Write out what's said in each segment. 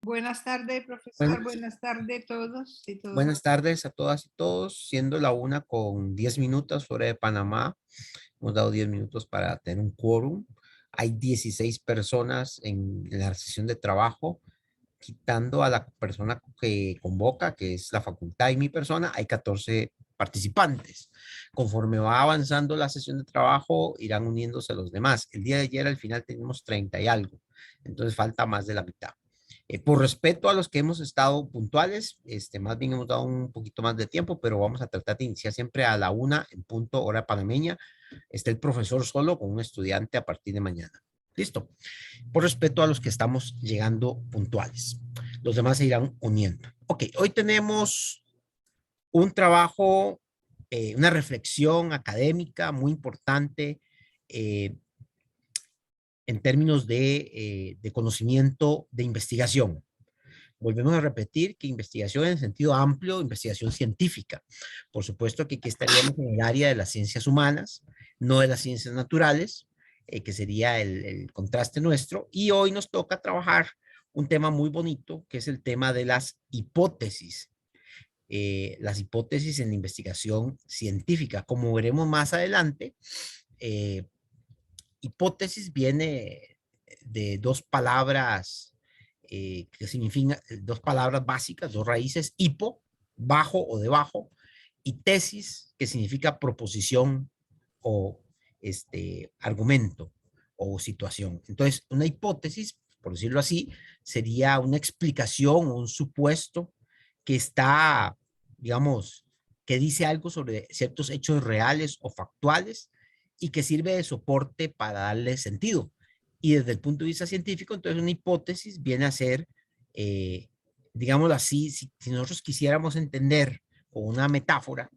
Buenas tardes, profesor. Buenas, Buenas tardes a todos y todas. buenas tardes a todas y todos, siendo la 1:10 hora de Panamá. Hemos dado 10 minutos para tener un quórum. Hay 16 personas en la sesión de trabajo, quitando a la persona que convoca, que es la facultad y mi persona, hay 14 participantes. Conforme va avanzando la sesión de trabajo, irán uniéndose los demás. El día de ayer, al final, tenemos 30 y algo, entonces falta más de la mitad. Por respeto a los que hemos estado puntuales, más bien hemos dado un poquito más de tiempo, pero vamos a tratar de iniciar siempre a la 1 en punto hora panameña. Está el profesor solo con un estudiante a partir de mañana. Listo. Por respeto a los que estamos llegando puntuales. Los demás se irán uniendo. Ok, hoy tenemos un trabajo, una reflexión académica muy importante eh, en términos de conocimiento de investigación. Volvemos a repetir que investigación en sentido amplio, investigación científica. Por supuesto que aquí estaríamos en el área de las ciencias humanas, no de las ciencias naturales, que sería el contraste nuestro. Y hoy nos toca trabajar un tema muy bonito, que es el tema de las hipótesis. Las hipótesis en la investigación científica. Como veremos más adelante, eh, hipótesis viene de dos palabras que significan dos palabras básicas, dos raíces: hipo, bajo o debajo, y tesis, que significa proposición o argumento o situación. Entonces, una hipótesis, por decirlo así, sería una explicación o un supuesto que está, digamos, que dice algo sobre ciertos hechos reales o factuales y que sirve de soporte para darle sentido. Y desde el punto de vista científico, entonces una hipótesis viene a ser, eh, digámoslo así, si nosotros quisiéramos entender con una metáfora,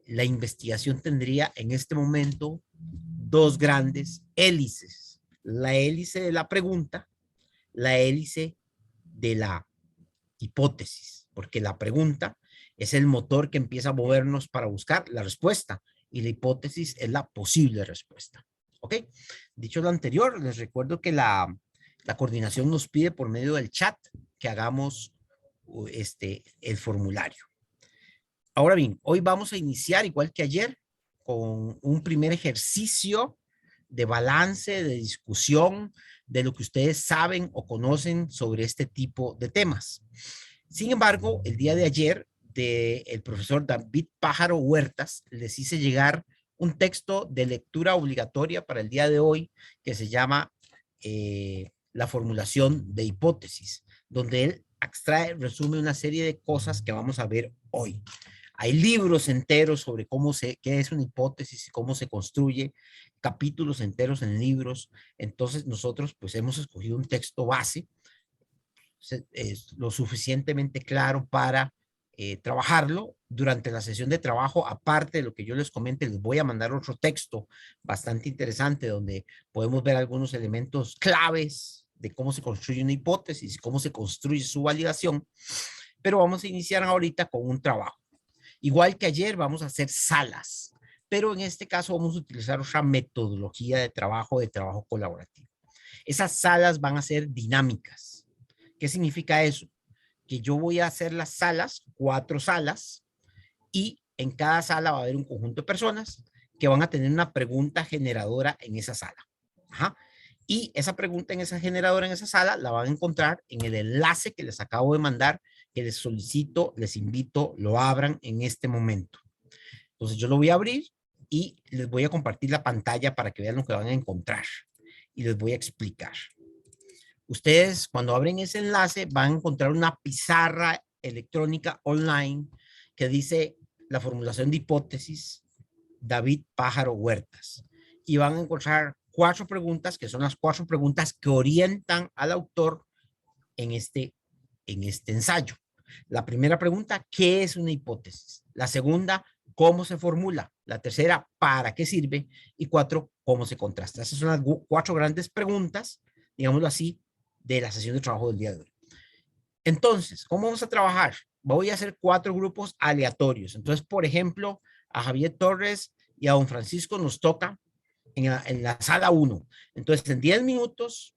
la investigación tendría en este momento dos grandes hélices: la hélice de la pregunta, la hélice de la hipótesis, porque la pregunta es el motor que empieza a movernos para buscar la respuesta y la hipótesis es la posible respuesta. ¿Ok? Dicho lo anterior, les recuerdo que la coordinación nos pide por medio del chat que hagamos el formulario. Ahora bien, hoy vamos a iniciar, igual que ayer, con un primer ejercicio de balance, de discusión de lo que ustedes saben o conocen sobre este tipo de temas. Sin embargo, el día de ayer, el profesor David Pájaro Huertas les hice llegar un texto de lectura obligatoria para el día de hoy que se llama La formulación de hipótesis, donde él extrae, resume una serie de cosas que vamos a ver hoy. Hay libros enteros sobre qué es una hipótesis y cómo se construye, capítulos enteros en libros. Entonces nosotros pues hemos escogido un texto base es lo suficientemente claro para trabajarlo. Durante la sesión de trabajo, aparte de lo que yo les comente, les voy a mandar otro texto bastante interesante donde podemos ver algunos elementos claves de cómo se construye una hipótesis, cómo se construye su validación. Pero vamos a iniciar ahorita con un trabajo. Igual que ayer, vamos a hacer salas, pero en este caso vamos a utilizar otra metodología de trabajo colaborativo. Esas salas van a ser dinámicas. ¿Qué significa eso? Que yo voy a hacer las salas, 4 salas, y en cada sala va a haber un conjunto de personas que van a tener una pregunta generadora en esa sala. Ajá. Y esa pregunta en esa generadora en esa sala la van a encontrar en el enlace que les acabo de mandar, que les solicito, les invito, lo abran en este momento. Entonces yo lo voy a abrir y les voy a compartir la pantalla para que vean lo que van a encontrar y les voy a explicar. Ustedes cuando abren ese enlace van a encontrar una pizarra electrónica online que dice la formulación de hipótesis David Pájaro Huertas. Y van a encontrar 4 preguntas que son las 4 preguntas que orientan al autor en este ensayo. La primera pregunta: ¿qué es una hipótesis? La segunda: ¿cómo se formula? La tercera: ¿para qué sirve? Y 4: ¿cómo se contrasta? Esas son las 4 grandes preguntas, digámoslo así, de la sesión de trabajo del día de hoy. Entonces, ¿cómo vamos a trabajar? Voy a hacer 4 grupos aleatorios. Entonces, por ejemplo, a Javier Torres y a don Francisco nos toca en la sala 1. Entonces, en 10 minutos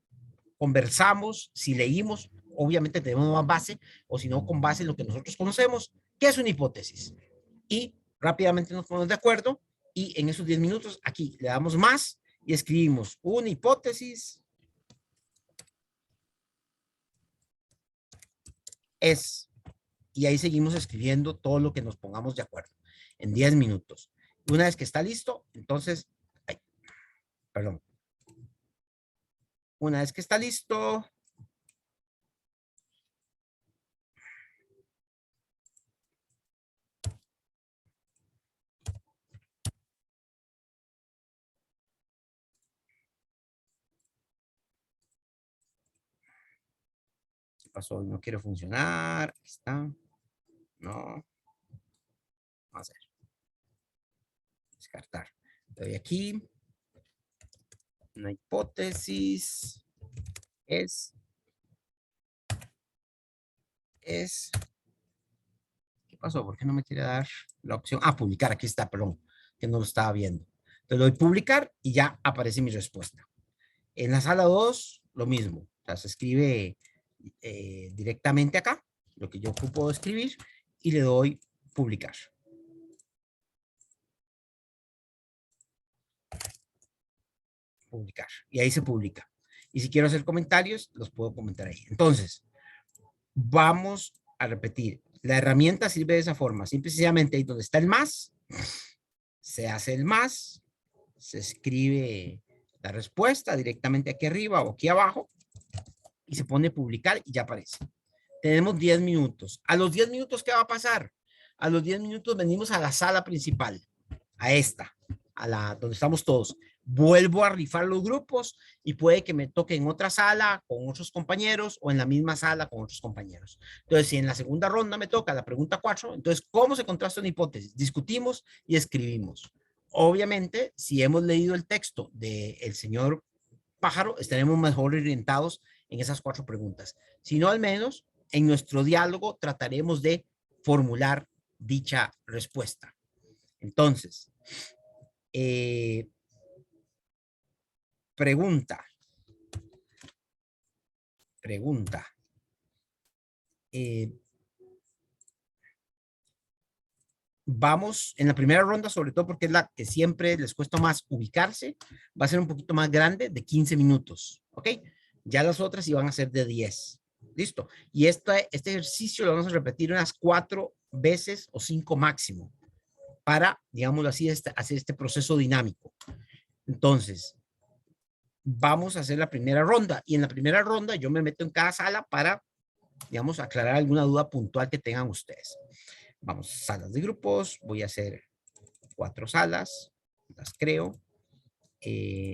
conversamos, si leímos, obviamente tenemos más base, o si no, con base en lo que nosotros conocemos, ¿qué es una hipótesis? Y rápidamente nos ponemos de acuerdo y en esos 10 minutos aquí le damos más y escribimos una hipótesis es, y ahí seguimos escribiendo todo lo que nos pongamos de acuerdo en 10 minutos. Una vez que está listo, entonces, ay, perdón, una vez que está listo, ¿qué pasó? No quiere funcionar, aquí está, no, vamos a ver, descartar. Doy aquí, una hipótesis es, es, ¿qué pasó? ¿Por qué no me quiere dar la opción? Ah, publicar, aquí está, perdón, que no lo estaba viendo. Le doy publicar y ya aparece mi respuesta. En la sala 2, lo mismo. O sea, se escribe directamente acá, lo que yo puedo escribir, y le doy publicar. Publicar. Y ahí se publica. Y si quiero hacer comentarios, los puedo comentar ahí. Entonces, vamos a repetir. La herramienta sirve de esa forma. Simplemente ahí donde está el más, se hace el más, se escribe la respuesta directamente aquí arriba o aquí abajo y se pone publicar y ya aparece. Tenemos 10 minutos. A los 10 minutos, ¿qué va a pasar? A los 10 minutos venimos a la sala principal, a esta, a la donde estamos todos. Vuelvo a rifar los grupos y puede que me toque en otra sala con otros compañeros o en la misma sala con otros compañeros. Entonces, si en la segunda ronda me toca la pregunta 4, entonces, ¿cómo se contrasta una hipótesis? Discutimos y escribimos. Obviamente, si hemos leído el texto del señor Pájaro, estaremos mejor orientados en esas 4 preguntas. Si no, al menos en nuestro diálogo trataremos de formular dicha respuesta. Entonces, eh, pregunta. Eh, vamos en la primera ronda, sobre todo porque es la que siempre les cuesta más ubicarse, va a ser un poquito más grande, de 15 minutos, ¿ok? Ya las otras iban a ser de 10. Listo. Y este ejercicio lo vamos a repetir unas 4 veces o 5 máximo para, digámoslo así, hacer este proceso dinámico. Entonces, vamos a hacer la primera ronda y en la primera ronda yo me meto en cada sala para, digamos, aclarar alguna duda puntual que tengan ustedes. Vamos, salas de grupos, voy a hacer 4 salas, las creo.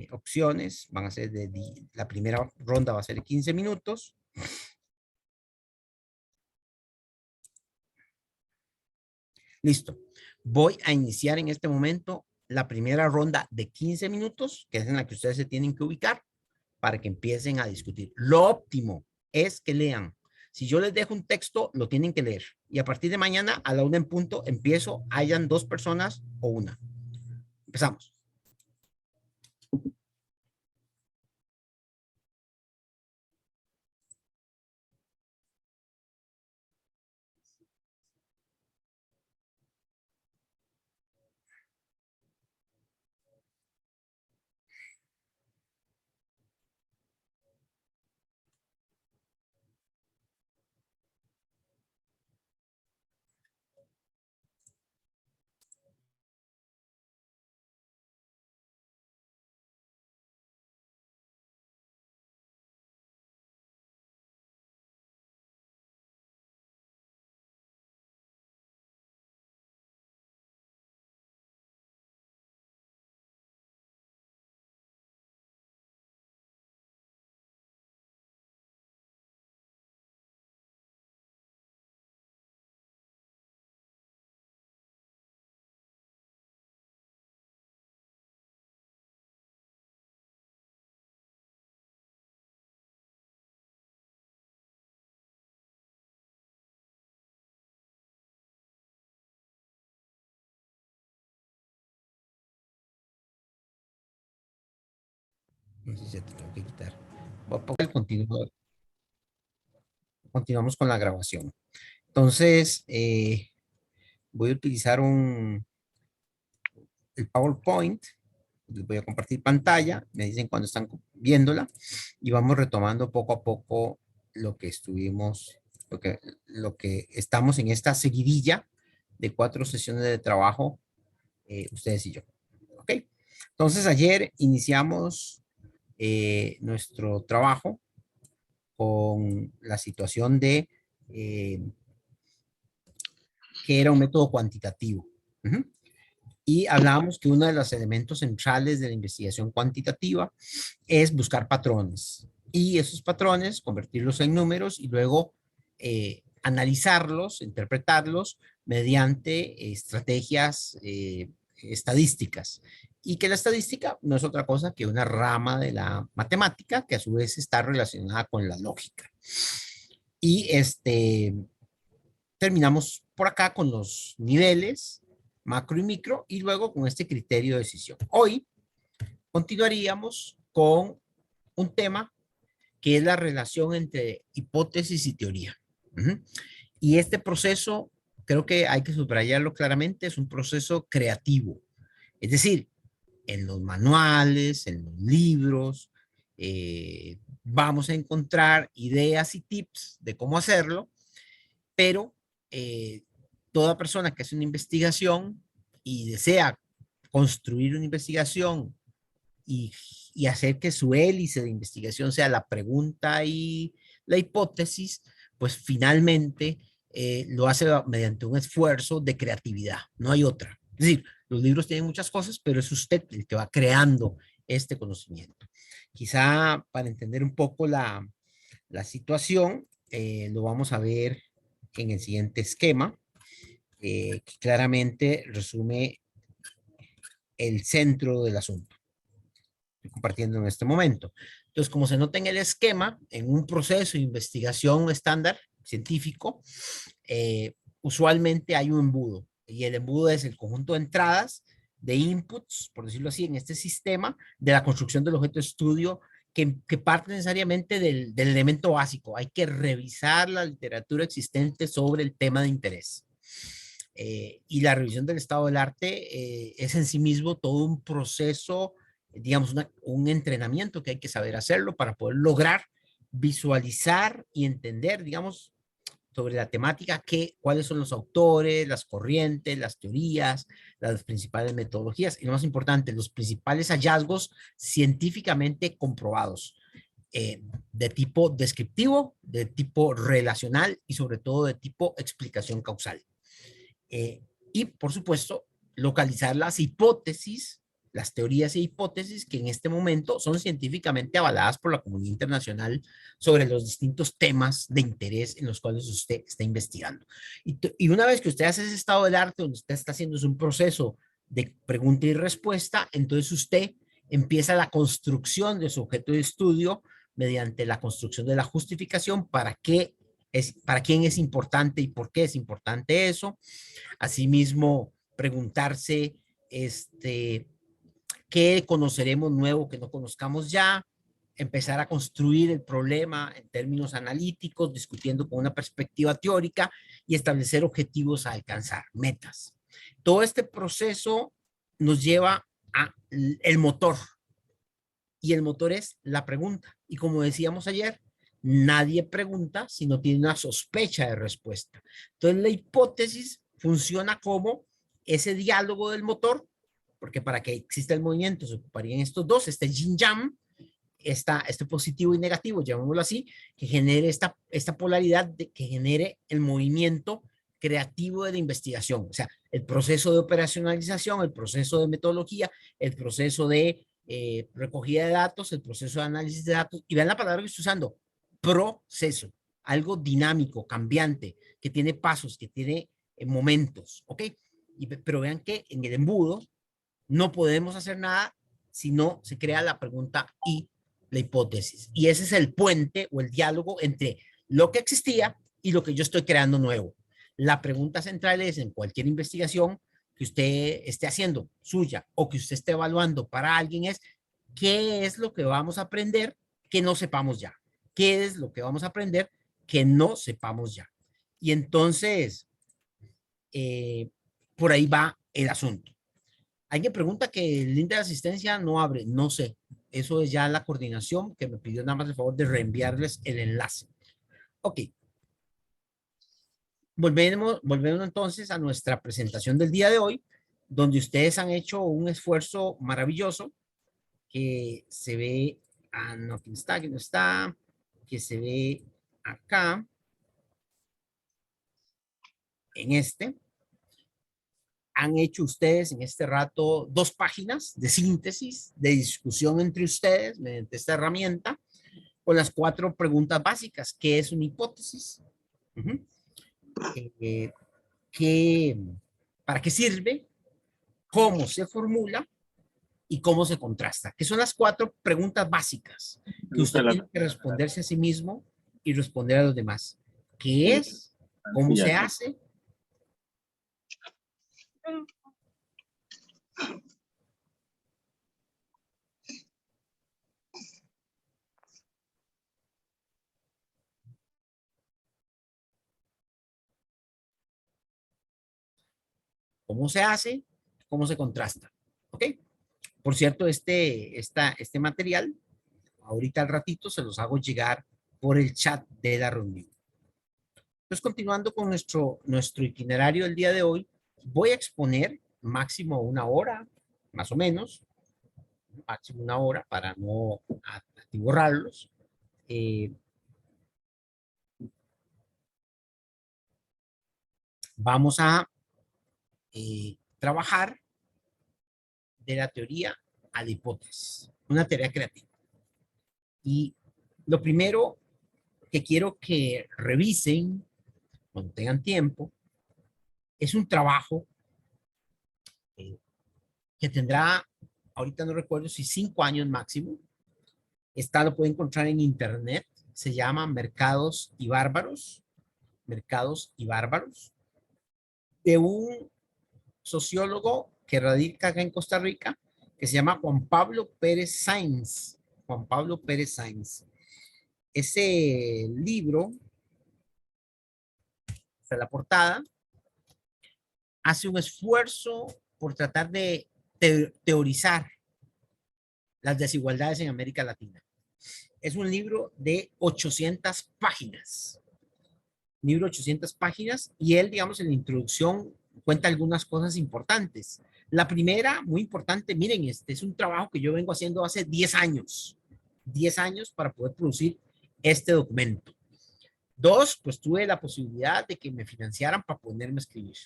Opciones, van a ser la primera ronda va a ser 15 minutos. Listo. Voy a iniciar en este momento la primera ronda de 15 minutos, que es en la que ustedes se tienen que ubicar para que empiecen a discutir. Lo óptimo es que lean. Si yo les dejo un texto, lo tienen que leer. Y a partir de mañana, a la 1 en punto, empiezo, hayan 2 personas o una. Empezamos. No sé si te tengo que quitar. Voy a poner continuamos con la grabación. Entonces, voy a utilizar el PowerPoint. Les voy a compartir pantalla. Me dicen cuando están viéndola. Y vamos retomando poco a poco lo que estuvimos, lo que estamos en esta seguidilla de 4 sesiones de trabajo, ustedes y yo. ¿Ok? Entonces, ayer iniciamos nuestro trabajo con la situación de que era un método cuantitativo. Ujú. Y hablábamos que uno de los elementos centrales de la investigación cuantitativa es buscar patrones. Y esos patrones, convertirlos en números y luego analizarlos, interpretarlos mediante estrategias estadísticas. Y que la estadística no es otra cosa que una rama de la matemática que a su vez está relacionada con la lógica. Y terminamos por acá con los niveles macro y micro y luego con este criterio de decisión. Hoy continuaríamos con un tema que es la relación entre hipótesis y teoría. Y este proceso, creo que hay que subrayarlo claramente, es un proceso creativo. Es decir, en los manuales, en los libros, vamos a encontrar ideas y tips de cómo hacerlo, pero eh, toda persona que hace una investigación y desea construir una investigación y, y hacer que su hélice de investigación sea la pregunta y la hipótesis, pues finalmente lo hace mediante un esfuerzo de creatividad, no hay otra. Es decir, los libros tienen muchas cosas, pero es usted el que va creando este conocimiento. Quizá para entender un poco la situación, lo vamos a ver en el siguiente esquema, que claramente resume el centro del asunto. Estoy compartiendo en este momento. Entonces, como se nota en el esquema, en un proceso de investigación estándar científico, usualmente hay un embudo, y el embudo es el conjunto de entradas, de inputs, por decirlo así, en este sistema de la construcción del objeto de estudio que parte necesariamente del elemento básico. Hay que revisar la literatura existente sobre el tema de interés. Y la revisión del estado del arte es en sí mismo todo un proceso, digamos, un entrenamiento que hay que saber hacerlo para poder lograr visualizar y entender, digamos, sobre la temática, cuáles son los autores, las corrientes, las teorías, las principales metodologías y lo más importante, los principales hallazgos científicamente comprobados, de tipo descriptivo, de tipo relacional y sobre todo de tipo explicación causal. Y, por supuesto, localizar las hipótesis, las teorías e hipótesis que en este momento son científicamente avaladas por la comunidad internacional sobre los distintos temas de interés en los cuales usted está investigando. Y una vez que usted hace ese estado del arte, donde usted está haciendo un proceso de pregunta y respuesta, entonces usted empieza la construcción de su objeto de estudio mediante la construcción de la justificación para quién es importante y por qué es importante eso. Asimismo, preguntarse, ¿qué conoceremos nuevo que no conozcamos ya? Empezar a construir el problema en términos analíticos, discutiendo con una perspectiva teórica y establecer objetivos a alcanzar, metas. Todo este proceso nos lleva a el motor, y el motor es la pregunta. Y como decíamos ayer, nadie pregunta si no tiene una sospecha de respuesta. Entonces la hipótesis funciona como ese diálogo del motor, porque para que exista el movimiento se ocuparían estos dos, este yin-yang, este positivo y negativo, llamémoslo así, que genere esta polaridad, que genere el movimiento creativo de la investigación, o sea, el proceso de operacionalización, el proceso de metodología, el proceso de recogida de datos, el proceso de análisis de datos, y vean la palabra que estoy usando, proceso, algo dinámico, cambiante, que tiene pasos, que tiene momentos, ¿ok? Pero vean que en el embudo no podemos hacer nada si no se crea la pregunta y la hipótesis. Y ese es el puente o el diálogo entre lo que existía y lo que yo estoy creando nuevo. La pregunta central es en cualquier investigación que usted esté haciendo suya o que usted esté evaluando para alguien es ¿qué es lo que vamos a aprender que no sepamos ya? ¿Qué es lo que vamos a aprender que no sepamos ya? Y entonces, eh, por ahí va el asunto. Alguien pregunta que el link de asistencia no abre. No sé. Eso es ya la coordinación que me pidió nada más el favor de reenviarles el enlace. Ok. Volvemos entonces a nuestra presentación del día de hoy, donde ustedes han hecho un esfuerzo maravilloso que se ve, no, aquí no está, que se ve acá, en este. Han hecho ustedes en este rato 2 páginas de síntesis, de discusión entre ustedes mediante esta herramienta, con las 4 preguntas básicas. ¿Qué es una hipótesis? Uh-huh. ¿Para qué sirve? ¿Cómo se formula? ¿Y cómo se contrasta? Que son las 4 preguntas básicas que usted tiene que responderse a sí mismo y responder a los demás. ¿Qué es? ¿Cómo se hace? ¿Cómo se hace? ¿Cómo se contrasta? ¿Ok? Por cierto, este material, ahorita al ratito se los hago llegar por el chat de la reunión. Entonces, continuando con nuestro itinerario del día de hoy, voy a exponer máximo 1 hora, más o menos, máximo 1 hora para no atiborrarlos. Vamos a trabajar de la teoría a la hipótesis, una teoría creativa. Y lo primero que quiero que revisen cuando tengan tiempo es un trabajo que tendrá, ahorita no recuerdo si 5 años máximo. Lo puede encontrar en internet. Se llama Mercados y Bárbaros. Mercados y Bárbaros. De un sociólogo que radica acá en Costa Rica, que se llama Juan Pablo Pérez Sainz. Juan Pablo Pérez Sainz. Ese libro, de la portada, hace un esfuerzo por tratar de teorizar las desigualdades en América Latina. Es un libro de 800 páginas. Libro 800 páginas y él, digamos, en la introducción cuenta algunas cosas importantes. La primera, muy importante, miren, este es un trabajo que yo vengo haciendo hace 10 años. 10 años para poder producir este documento. 2, pues tuve la posibilidad de que me financiaran para ponerme a escribir.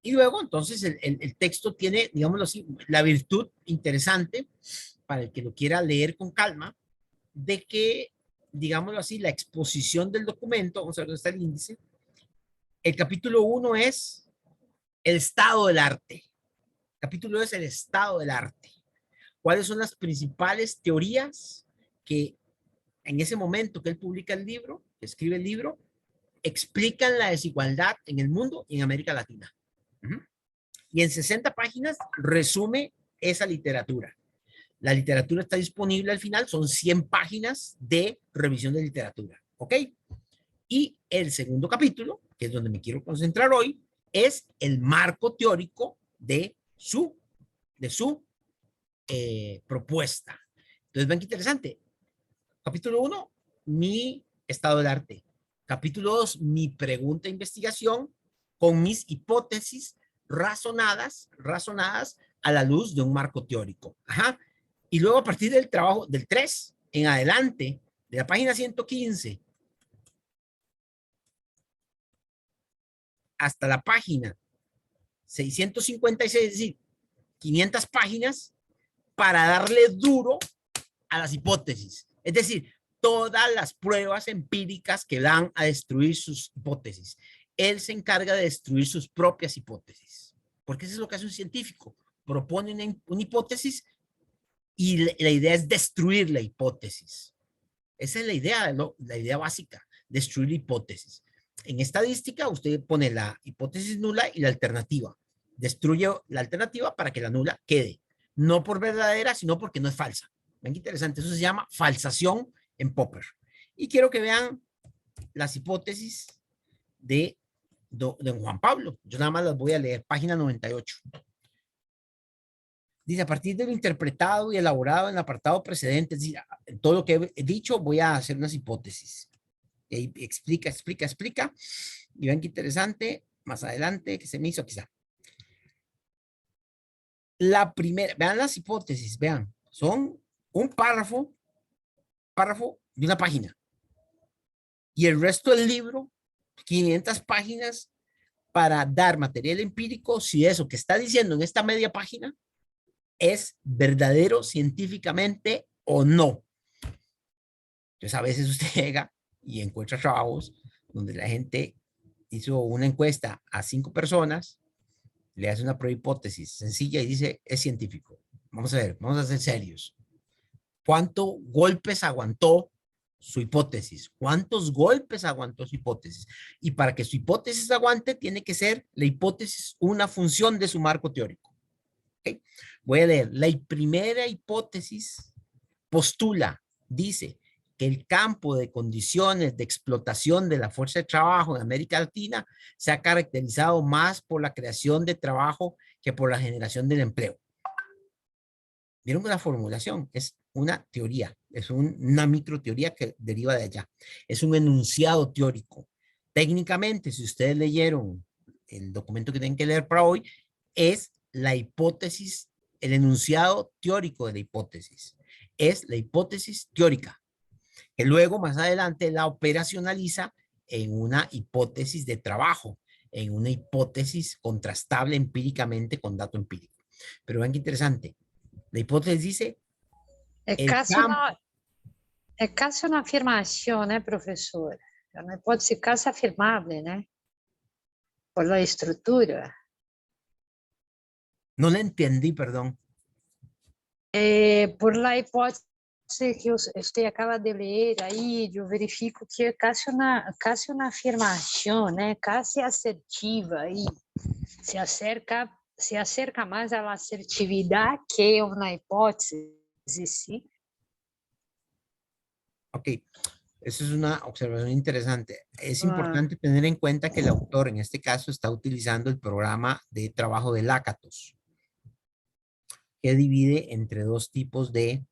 Y luego, entonces, el texto tiene, digámoslo así, la virtud interesante, para el que lo quiera leer con calma, de que, digámoslo así, la exposición del documento, vamos a ver dónde está el índice, el capítulo 1 es el estado del arte. El capítulo 2 es el estado del arte. ¿Cuáles son las principales teorías que en ese momento que él publica el libro, que escribe el libro, explican la desigualdad en el mundo y en América Latina? Y en 60 páginas resume esa literatura. La literatura está disponible al final, son 100 páginas de revisión de literatura, ¿ok? Y el segundo capítulo, que es donde me quiero concentrar hoy, es el marco teórico de su propuesta. Entonces, ven qué interesante. Capítulo 1, mi estado del arte. Capítulo 2, mi pregunta e investigación con mis hipótesis razonadas a la luz de un marco teórico. Ajá. Y luego a partir del trabajo del 3 en adelante, de la página 115 hasta la página 656, es decir, 500 páginas para darle duro a las hipótesis. Es decir, todas las pruebas empíricas que dan a destruir sus hipótesis. Él se encarga de destruir sus propias hipótesis, porque eso es lo que hace un científico. Propone una hipótesis y la idea es destruir la hipótesis. Esa es la idea básica, destruir la hipótesis. En estadística, usted pone la hipótesis nula y la alternativa. Destruye la alternativa para que la nula quede. No por verdadera, sino porque no es falsa. Ven qué interesante, eso se llama falsación en Popper. Y quiero que vean las hipótesis de Juan Pablo. Yo nada más las voy a leer, página 98. Dice, a partir de lo interpretado y elaborado en el apartado precedente, es decir, en todo lo que he dicho, voy a hacer unas hipótesis. Y ahí explica. Y ven qué interesante, más adelante, que se me hizo quizá. La primera, vean las hipótesis, vean, son un párrafo de una página. Y el resto del libro, 500 páginas para dar material empírico si eso que está diciendo en esta media página es verdadero científicamente o no. Entonces a veces usted llega y encuentra trabajos donde la gente hizo una encuesta a 5 personas, le hace una prueba hipótesis sencilla y dice, es científico. Vamos a ver, vamos a ser serios. ¿Cuántos golpes aguantó su hipótesis? ¿Cuántos golpes aguantó su hipótesis? Y para que su hipótesis aguante, tiene que ser la hipótesis una función de su marco teórico. ¿Okay? Voy a leer. La primera hipótesis postula, dice, que el campo de condiciones de explotación de la fuerza de trabajo en América Latina se ha caracterizado más por la creación de trabajo que por la generación del empleo. Vieron que la formulación es una teoría, es una microteoría que deriva de allá. Es un enunciado teórico. Técnicamente, si ustedes leyeron el documento que tienen que leer para hoy, es la hipótesis, el enunciado teórico de la hipótesis. Es la hipótesis teórica, que luego más adelante la operacionaliza en una hipótesis de trabajo, en una hipótesis contrastable empíricamente con dato empírico. Pero vean qué interesante. La hipótesis dice, È el campo... quasi un'affermazione, professore. È un'ipotesi quasi affermabile, né? Por la estructura. No la entendí, perdón. Por la hipótese que usted acaba de leer aí, eu verifico que é quase uma afirmação, né? Quase assertiva aí. Se acerca mais à assertividade que uma hipótese, sí. Ok, esa es una observación interesante. Es importante tener en cuenta que el autor en este caso está utilizando el programa de trabajo de Lakatos, que divide entre dos tipos de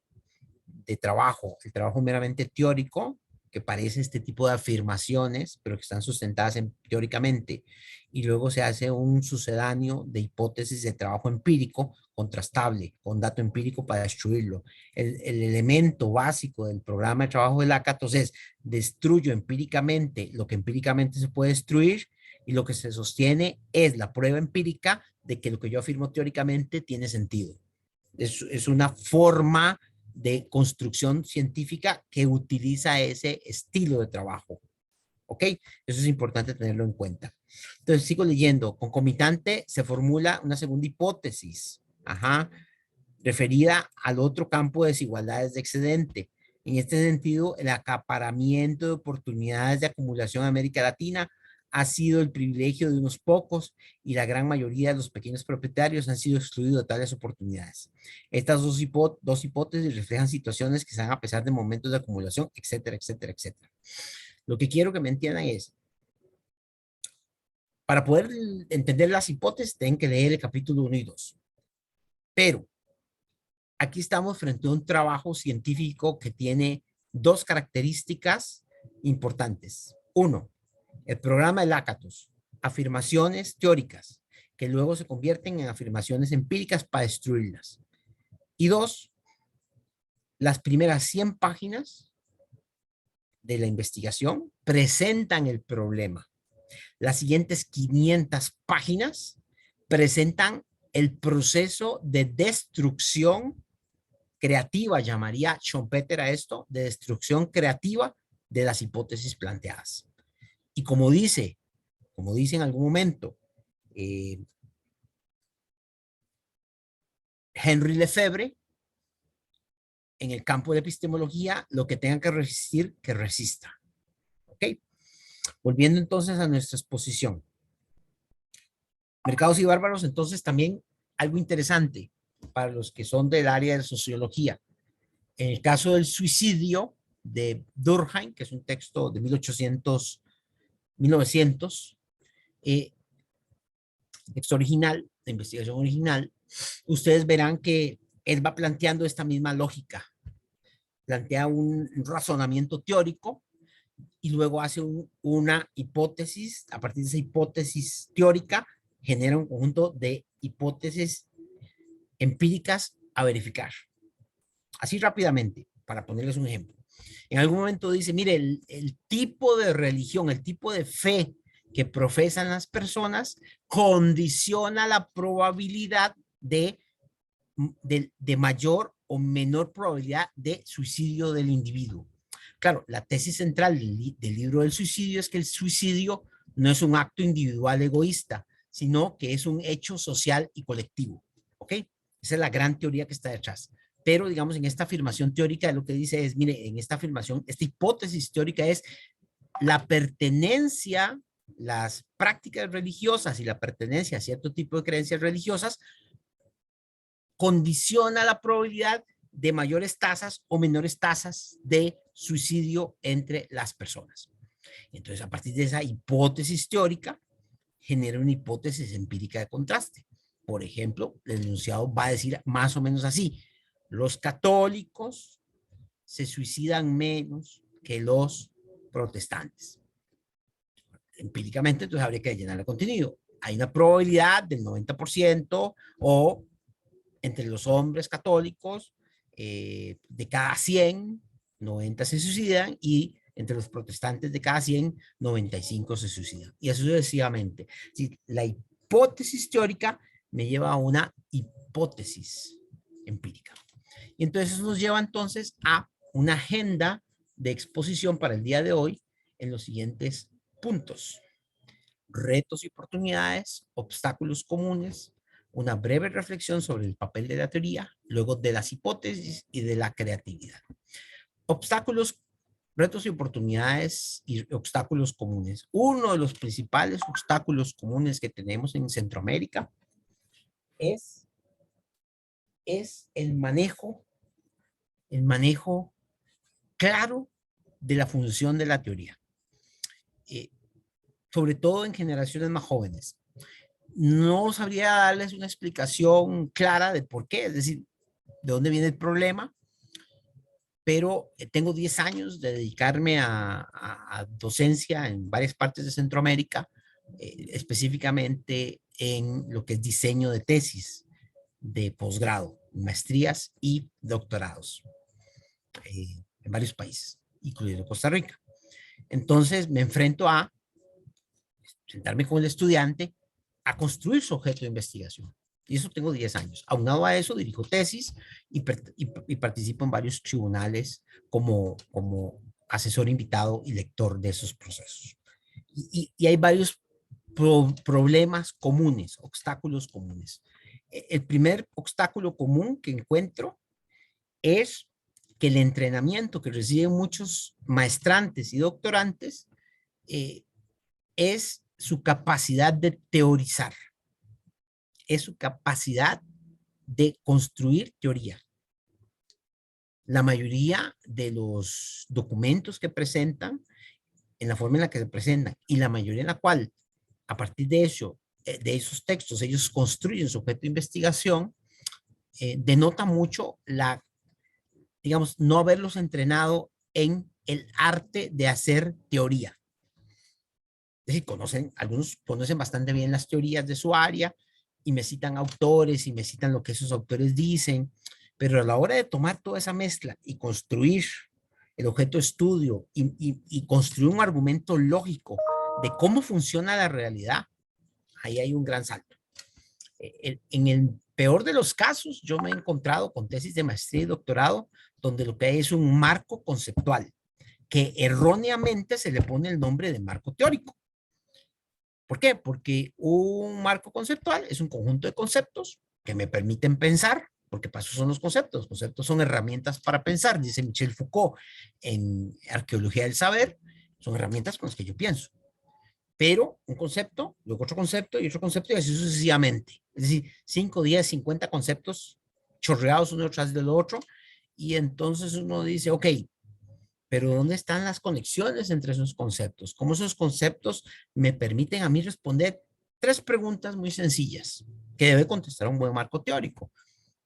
trabajo. El trabajo meramente teórico, que parece este tipo de afirmaciones, pero que están sustentadas teóricamente, y luego se hace un sucedáneo de hipótesis de trabajo empírico contrastable con dato empírico para destruirlo. El elemento básico del programa de trabajo de Lakatos es destruyo empíricamente lo que empíricamente se puede destruir, y lo que se sostiene es la prueba empírica de que lo que yo afirmo teóricamente tiene sentido. Es una forma de construcción científica que utiliza ese estilo de trabajo. ¿Ok? Eso es importante tenerlo en cuenta. Entonces, sigo leyendo. Concomitante, se formula una segunda hipótesis, referida al otro campo de desigualdades de excedente. En este sentido, el acaparamiento de oportunidades de acumulación en América Latina ha sido el privilegio de unos pocos, y la gran mayoría de los pequeños propietarios han sido excluidos de tales oportunidades. Estas dos hipótesis reflejan situaciones que se dan a pesar de momentos de acumulación, etcétera, etcétera, etcétera. Lo que quiero que me entiendan es, para poder entender las hipótesis, tienen que leer el capítulo 1 y 2. Pero aquí estamos frente a un trabajo científico que tiene dos características importantes. Uno, el programa de Lakatos, afirmaciones teóricas que luego se convierten en afirmaciones empíricas para destruirlas. Y dos, las primeras 100 páginas de la investigación presentan el problema. Las siguientes 500 páginas presentan el proceso de destrucción creativa, llamaría Schumpeter a esto, de destrucción creativa de las hipótesis planteadas. Y como dice en algún momento Henry Lefebvre, en el campo de epistemología, lo que tenga que resistir, que resista. ¿Ok? Volviendo entonces a nuestra exposición. Mercados y bárbaros, entonces también algo interesante. para los que son del área de sociología. En el caso del suicidio de Durkheim, que es un texto de 1900, texto original, de investigación original, ustedes verán que él va planteando esta misma lógica. Plantea un razonamiento teórico y luego hace una hipótesis. A partir de esa hipótesis teórica, genera un conjunto de hipótesis empíricas a verificar. Así rápidamente, para ponerles un ejemplo. En algún momento dice, mire, el tipo de religión, el tipo de fe que profesan las personas condiciona la probabilidad de mayor o menor probabilidad de suicidio del individuo. Claro, la tesis central del libro del suicidio es que el suicidio no es un acto individual egoísta, sino que es un hecho social y colectivo. ¿Ok? Esa es la gran teoría que está detrás. Pero, digamos, en esta afirmación teórica lo que dice es, mire, en esta afirmación, esta hipótesis teórica es la pertenencia, las prácticas religiosas y la pertenencia a cierto tipo de creencias religiosas condiciona la probabilidad de mayores tasas o menores tasas de suicidio entre las personas. Entonces, a partir de esa hipótesis teórica, genera una hipótesis empírica de contraste. Por ejemplo, el enunciado va a decir más o menos así: los católicos se suicidan menos que los protestantes. Empíricamente, entonces habría que llenar el contenido. Hay una probabilidad del 90% o entre los hombres católicos, de cada 100, 90 se suicidan, y entre los protestantes de cada 100, 95 se suicidan. Y así sucesivamente. La hipótesis teórica me lleva a una hipótesis empírica. Y entonces eso nos lleva entonces a una agenda de exposición para el día de hoy en los siguientes puntos: retos y oportunidades, obstáculos comunes, una breve reflexión sobre el papel de la teoría, luego de las hipótesis y de la creatividad. Obstáculos, retos y oportunidades y obstáculos comunes. Uno de los principales obstáculos comunes que tenemos en Centroamérica es el manejo claro de la función de la teoría. Sobre todo en generaciones más jóvenes. No sabría darles una explicación clara de por qué, es decir, de dónde viene el problema, pero tengo 10 años de dedicarme a docencia en varias partes de Centroamérica, específicamente en lo que es diseño de tesis de posgrado, maestrías y doctorados en varios países, incluido Costa Rica. Entonces me enfrento a sentarme con el estudiante a construir su objeto de investigación. Y eso tengo 10 años. Aunado a eso, dirijo tesis y participo en varios tribunales como asesor invitado y lector de esos procesos. Y hay varios problemas comunes, obstáculos comunes. El primer obstáculo común que encuentro es que el entrenamiento que reciben muchos maestrantes y doctorantes es su capacidad de teorizar, es su capacidad de construir teoría. La mayoría de los documentos que presentan, en la forma en la que se presentan, y la mayoría en la cual, a partir de eso, de esos textos, ellos construyen su objeto de investigación, denota mucho digamos, no haberlos entrenado en el arte de hacer teoría. Es decir, algunos conocen bastante bien las teorías de su área y me citan autores y me citan lo que esos autores dicen, pero a la hora de tomar toda esa mezcla y construir el objeto de estudio y construir un argumento lógico de cómo funciona la realidad, ahí hay un gran salto. En el peor de los casos, yo me he encontrado con tesis de maestría y doctorado donde lo que hay es un marco conceptual que erróneamente se le pone el nombre de marco teórico. ¿Por qué? Porque un marco conceptual es un conjunto de conceptos que me permiten pensar, porque para eso son los conceptos. Los conceptos son herramientas para pensar, dice Michel Foucault en Arqueología del Saber, son herramientas con las que yo pienso. Pero un concepto, luego otro concepto y otro concepto y así sucesivamente. Es decir, 5, 10, 50 conceptos chorreados uno tras del otro, y entonces uno dice, ok, pero ¿dónde están las conexiones entre esos conceptos? ¿Cómo esos conceptos me permiten a mí responder tres preguntas muy sencillas que debe contestar un buen marco teórico?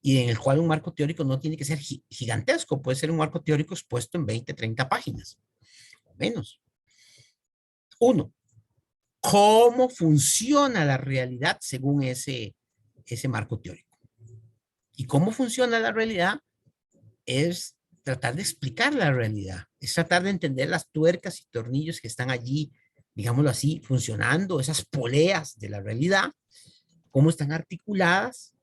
Y en el cual un marco teórico no tiene que ser gigantesco, puede ser un marco teórico expuesto en 20, 30 páginas, o menos. Uno, ¿cómo funciona la realidad según ese marco teórico? Y cómo funciona la realidad es tratar de explicar la realidad, es tratar de entender las tuercas y tornillos que están allí, digámoslo así, funcionando, esas poleas de la realidad, cómo están articuladas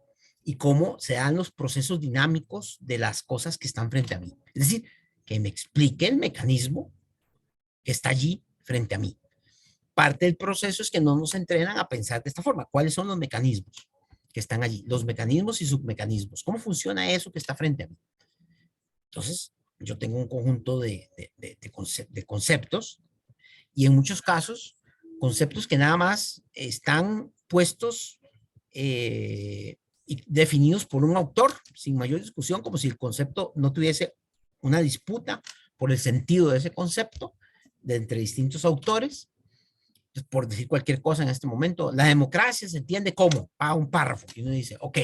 y cómo se dan los procesos dinámicos de las cosas que están frente a mí. Es decir, que me explique el mecanismo que está allí frente a mí. Parte del proceso es que no nos entrenan a pensar de esta forma. ¿Cuáles son los mecanismos que están allí? Los mecanismos y submecanismos. ¿Cómo funciona eso que está frente a mí? Entonces, yo tengo un conjunto de conceptos y en muchos casos, conceptos que nada más están puestos y definidos por un autor sin mayor discusión, como si el concepto no tuviese una disputa por el sentido de ese concepto de entre distintos autores. Por decir cualquier cosa en este momento, la democracia se entiende como un párrafo y uno dice, ok,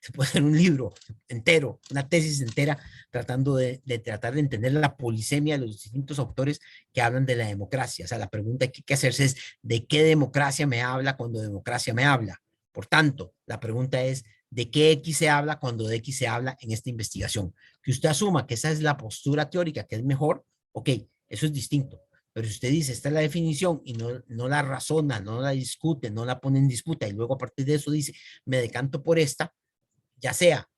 se puede hacer un libro entero, una tesis entera tratando de tratar de entender la polisemia de los distintos autores que hablan de la democracia. O sea, la pregunta que hay que hacerse es, ¿de qué democracia me habla cuando democracia me habla? Por tanto, la pregunta es, ¿de qué X se habla cuando de X se habla en esta investigación? Que usted asuma que esa es la postura teórica que es mejor, ok, eso es distinto. Pero si usted dice, esta es la definición y no la razona, no la discute, no la pone en disputa y luego a partir de eso dice, me decanto por esta, ya sea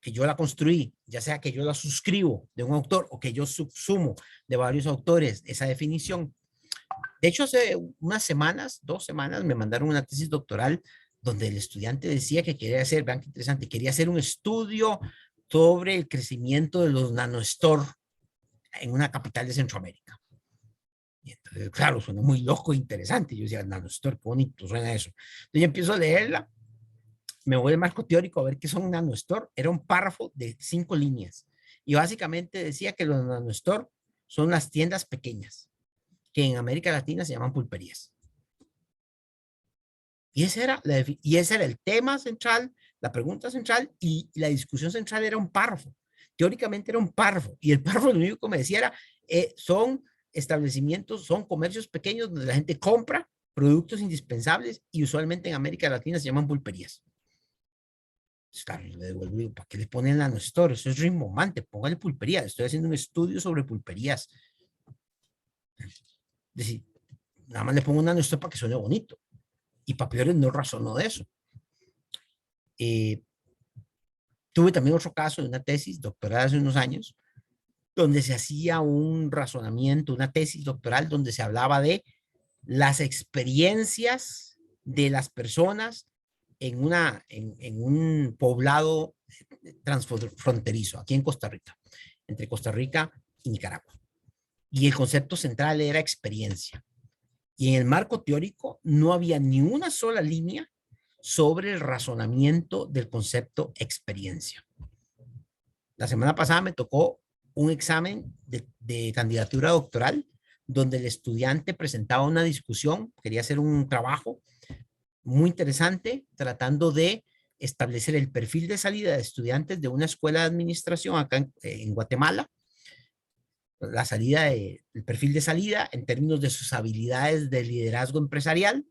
que yo la construí, ya sea que yo la suscribo de un autor o que yo subsumo de varios autores esa definición. De hecho, hace unas semanas, 2 semanas, me mandaron una tesis doctoral donde el estudiante decía que quería hacer, vean qué interesante, quería hacer un estudio sobre el crecimiento de los nanostore en una capital de Centroamérica. Y entonces, claro, suena muy loco e interesante. Yo decía, nanostore, qué bonito suena eso. Entonces yo empiezo a leerla, me voy al marco teórico a ver qué son nanostore. Era un párrafo de 5 líneas. Y básicamente decía que los nanostore son las tiendas pequeñas, que en América Latina se llaman pulperías. Y ese era el tema central, la pregunta central y la discusión central era un párrafo. Teóricamente era un párrafo. Y el párrafo lo único que me decía era, son establecimientos, son comercios pequeños donde la gente compra productos indispensables y usualmente en América Latina se llaman pulperías. Pues, claro, yo le devuelvo, ¿para qué le ponen nanostore? Eso es rimbombante, póngale pulpería. Estoy haciendo un estudio sobre pulperías. Es decir, nada más le pongo nanostore para que suene bonito. Y Papillon no razonó de eso. Tuve también otro caso de una tesis doctoral hace unos años, donde se hacía un razonamiento, una tesis doctoral, donde se hablaba de las experiencias de las personas en un poblado transfronterizo, aquí en Costa Rica, entre Costa Rica y Nicaragua. Y el concepto central era experiencia. Y en el marco teórico no había ni una sola línea sobre el razonamiento del concepto experiencia. La semana pasada me tocó un examen de candidatura doctoral donde el estudiante presentaba una discusión, quería hacer un trabajo muy interesante tratando de establecer el perfil de salida de estudiantes de una escuela de administración acá en Guatemala, el perfil de salida en términos de sus habilidades de liderazgo empresarial,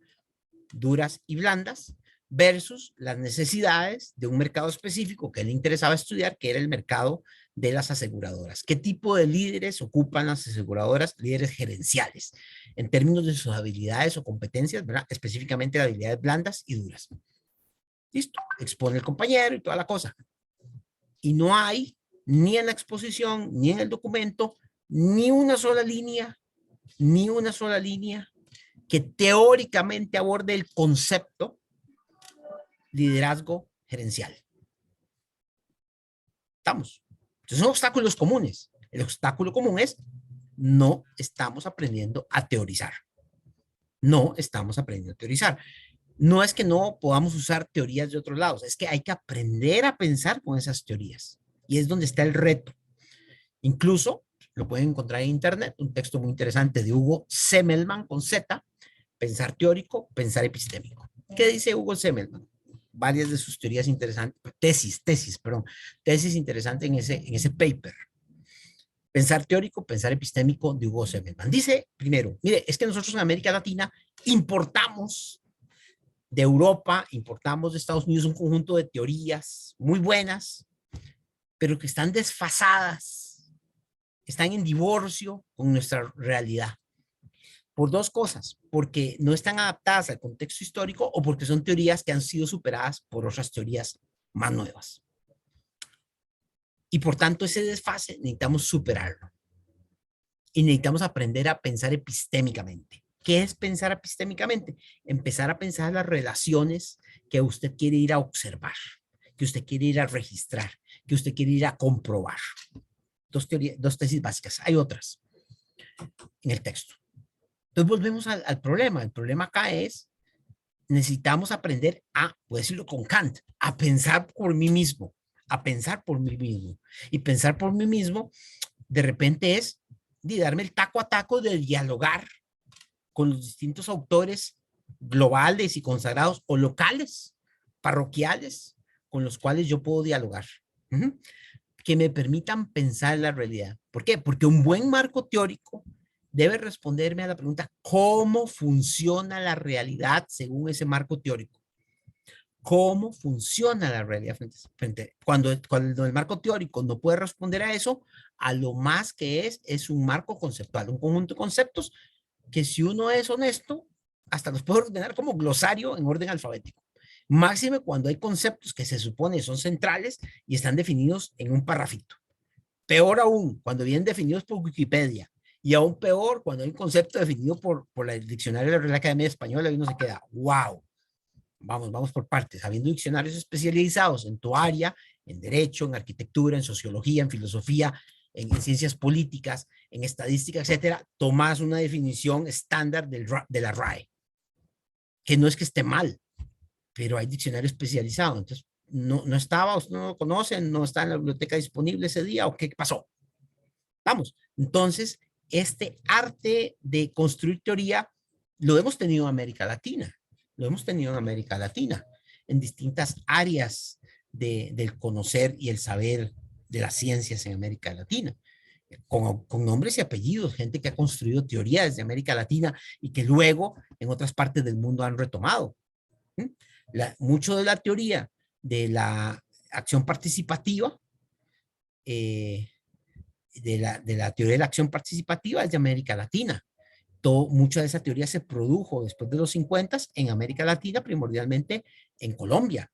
duras y blandas, versus las necesidades de un mercado específico que le interesaba estudiar, que era el mercado de las aseguradoras. ¿Qué tipo de líderes ocupan las aseguradoras? Líderes gerenciales, en términos de sus habilidades o competencias, ¿verdad? Específicamente de habilidades blandas y duras. Listo, expone el compañero y toda la cosa. Y no hay, ni en la exposición, ni en el documento, ni una sola línea que teóricamente aborde el concepto liderazgo gerencial. Estamos. Entonces son obstáculos comunes. El obstáculo común es no estamos aprendiendo a teorizar. No estamos aprendiendo a teorizar. No es que no podamos usar teorías de otros lados, es que hay que aprender a pensar con esas teorías. Y es donde está el reto. Incluso lo pueden encontrar en internet, un texto muy interesante de Hugo Semmelmann con Z, Pensar teórico, pensar epistémico. ¿Qué dice Hugo Semmelmann? Varias de sus teorías interesantes, tesis interesantes en ese paper. Pensar teórico, pensar epistémico de Hugo Semmelmann. Dice, primero, mire, es que nosotros en América Latina importamos de Europa, importamos de Estados Unidos un conjunto de teorías muy buenas, pero que están desfasadas, están en divorcio con nuestra realidad. Por dos cosas, porque no están adaptadas al contexto histórico o porque son teorías que han sido superadas por otras teorías más nuevas. Y por tanto, ese desfase necesitamos superarlo. Y necesitamos aprender a pensar epistémicamente. ¿Qué es pensar epistémicamente? Empezar a pensar las relaciones que usted quiere ir a observar, que usted quiere ir a registrar, que usted quiere ir a comprobar. Dos tesis básicas. Hay otras en el texto. Entonces volvemos al problema. El problema acá es, necesitamos aprender a, puedo decirlo con Kant, a pensar por mí mismo, a pensar por mí mismo. Y pensar por mí mismo, de repente es de darme el taco a taco de dialogar con los distintos autores globales y consagrados o locales, parroquiales, con los cuales yo puedo dialogar. Que me permitan pensar la realidad. ¿Por qué? Porque un buen marco teórico debe responderme a la pregunta, ¿cómo funciona la realidad según ese marco teórico? ¿Cómo funciona la realidad cuando el marco teórico no puede responder a eso, a lo más que es un marco conceptual, un conjunto de conceptos que si uno es honesto, hasta los puede ordenar como glosario en orden alfabético. Máxime cuando hay conceptos que se supone son centrales y están definidos en un parrafito. Peor aún, cuando vienen definidos por Wikipedia. Y aún peor, cuando hay un concepto definido por el diccionario de la Real Academia Española y uno se queda, wow, vamos por partes. Habiendo diccionarios especializados en tu área, en derecho, en arquitectura, en sociología, en filosofía, en ciencias políticas, en estadística, etcétera, tomas una definición estándar de la RAE, que no es que esté mal, pero hay diccionario especializado. Entonces, no estaba, usted no lo conoce, no está en la biblioteca disponible ese día, o qué pasó. Vamos, entonces, este arte de construir teoría lo hemos tenido en América Latina, en distintas áreas del conocer y el saber de las ciencias en América Latina, con nombres y apellidos, gente que ha construido teorías de América Latina y que luego en otras partes del mundo han retomado. Mucho de la teoría de la acción participativa, de la teoría de la acción participativa es de América Latina. Mucha de esa teoría se produjo después de los 50 en América Latina, primordialmente en Colombia,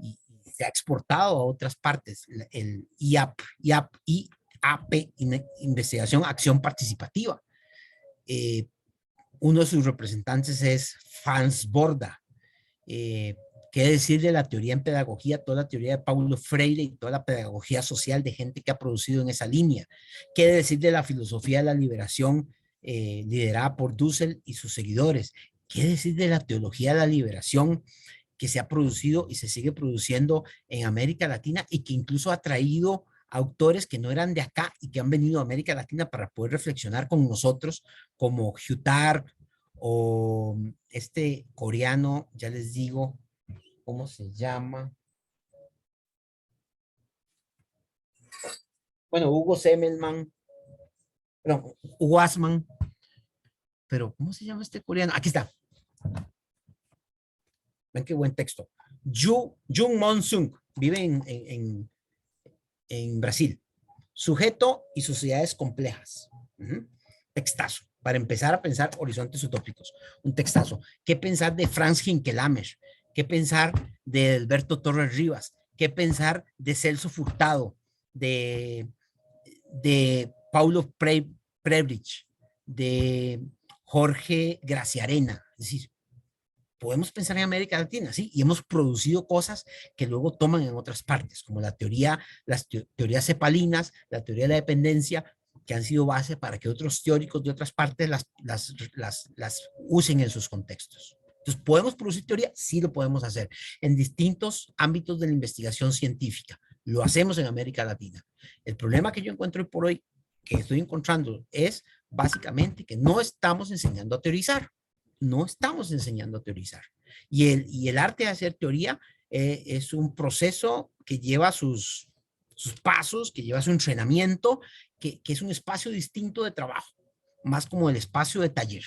y se ha exportado a otras partes. El IAP, Investigación Acción Participativa. Uno de sus representantes es Franz Borda. ¿Qué decir de la teoría en pedagogía? Toda la teoría de Paulo Freire y toda la pedagogía social de gente que ha producido en esa línea. ¿Qué decir de la filosofía de la liberación liderada por Dussel y sus seguidores? ¿Qué decir de la teología de la liberación que se ha producido y se sigue produciendo en América Latina y que incluso ha traído autores que no eran de acá y que han venido a América Latina para poder reflexionar con nosotros, como Hutar o este coreano, ya les digo, ¿cómo se llama? Bueno, Hugo Semmelmann, no, Hugo Asman, pero ¿cómo se llama este coreano? Aquí está. Ven qué buen texto. Jung Monsung vive en Brasil. Sujeto y sociedades complejas. Textazo. Para empezar a pensar horizontes utópicos. Un textazo. ¿Qué pensar de Franz Hinkelamer? ¿Qué pensar de Alberto Torres Rivas? ¿Qué pensar de Celso Furtado? De Paulo Prebrich? De Jorge Graciarena. Es decir, podemos pensar en América Latina, sí, y hemos producido cosas que luego toman en otras partes, como las teorías cepalinas, la teoría de la dependencia, que han sido base para que otros teóricos de otras partes las usen en sus contextos. Entonces, ¿podemos producir teoría? Sí lo podemos hacer en distintos ámbitos de la investigación científica. Lo hacemos en América Latina. El problema que yo encuentro hoy por hoy, que estoy encontrando, es básicamente que no estamos enseñando a teorizar. No estamos enseñando a teorizar. Y el arte de hacer teoría es un proceso que lleva sus pasos, que lleva su entrenamiento, que es un espacio distinto de trabajo, más como el espacio de taller.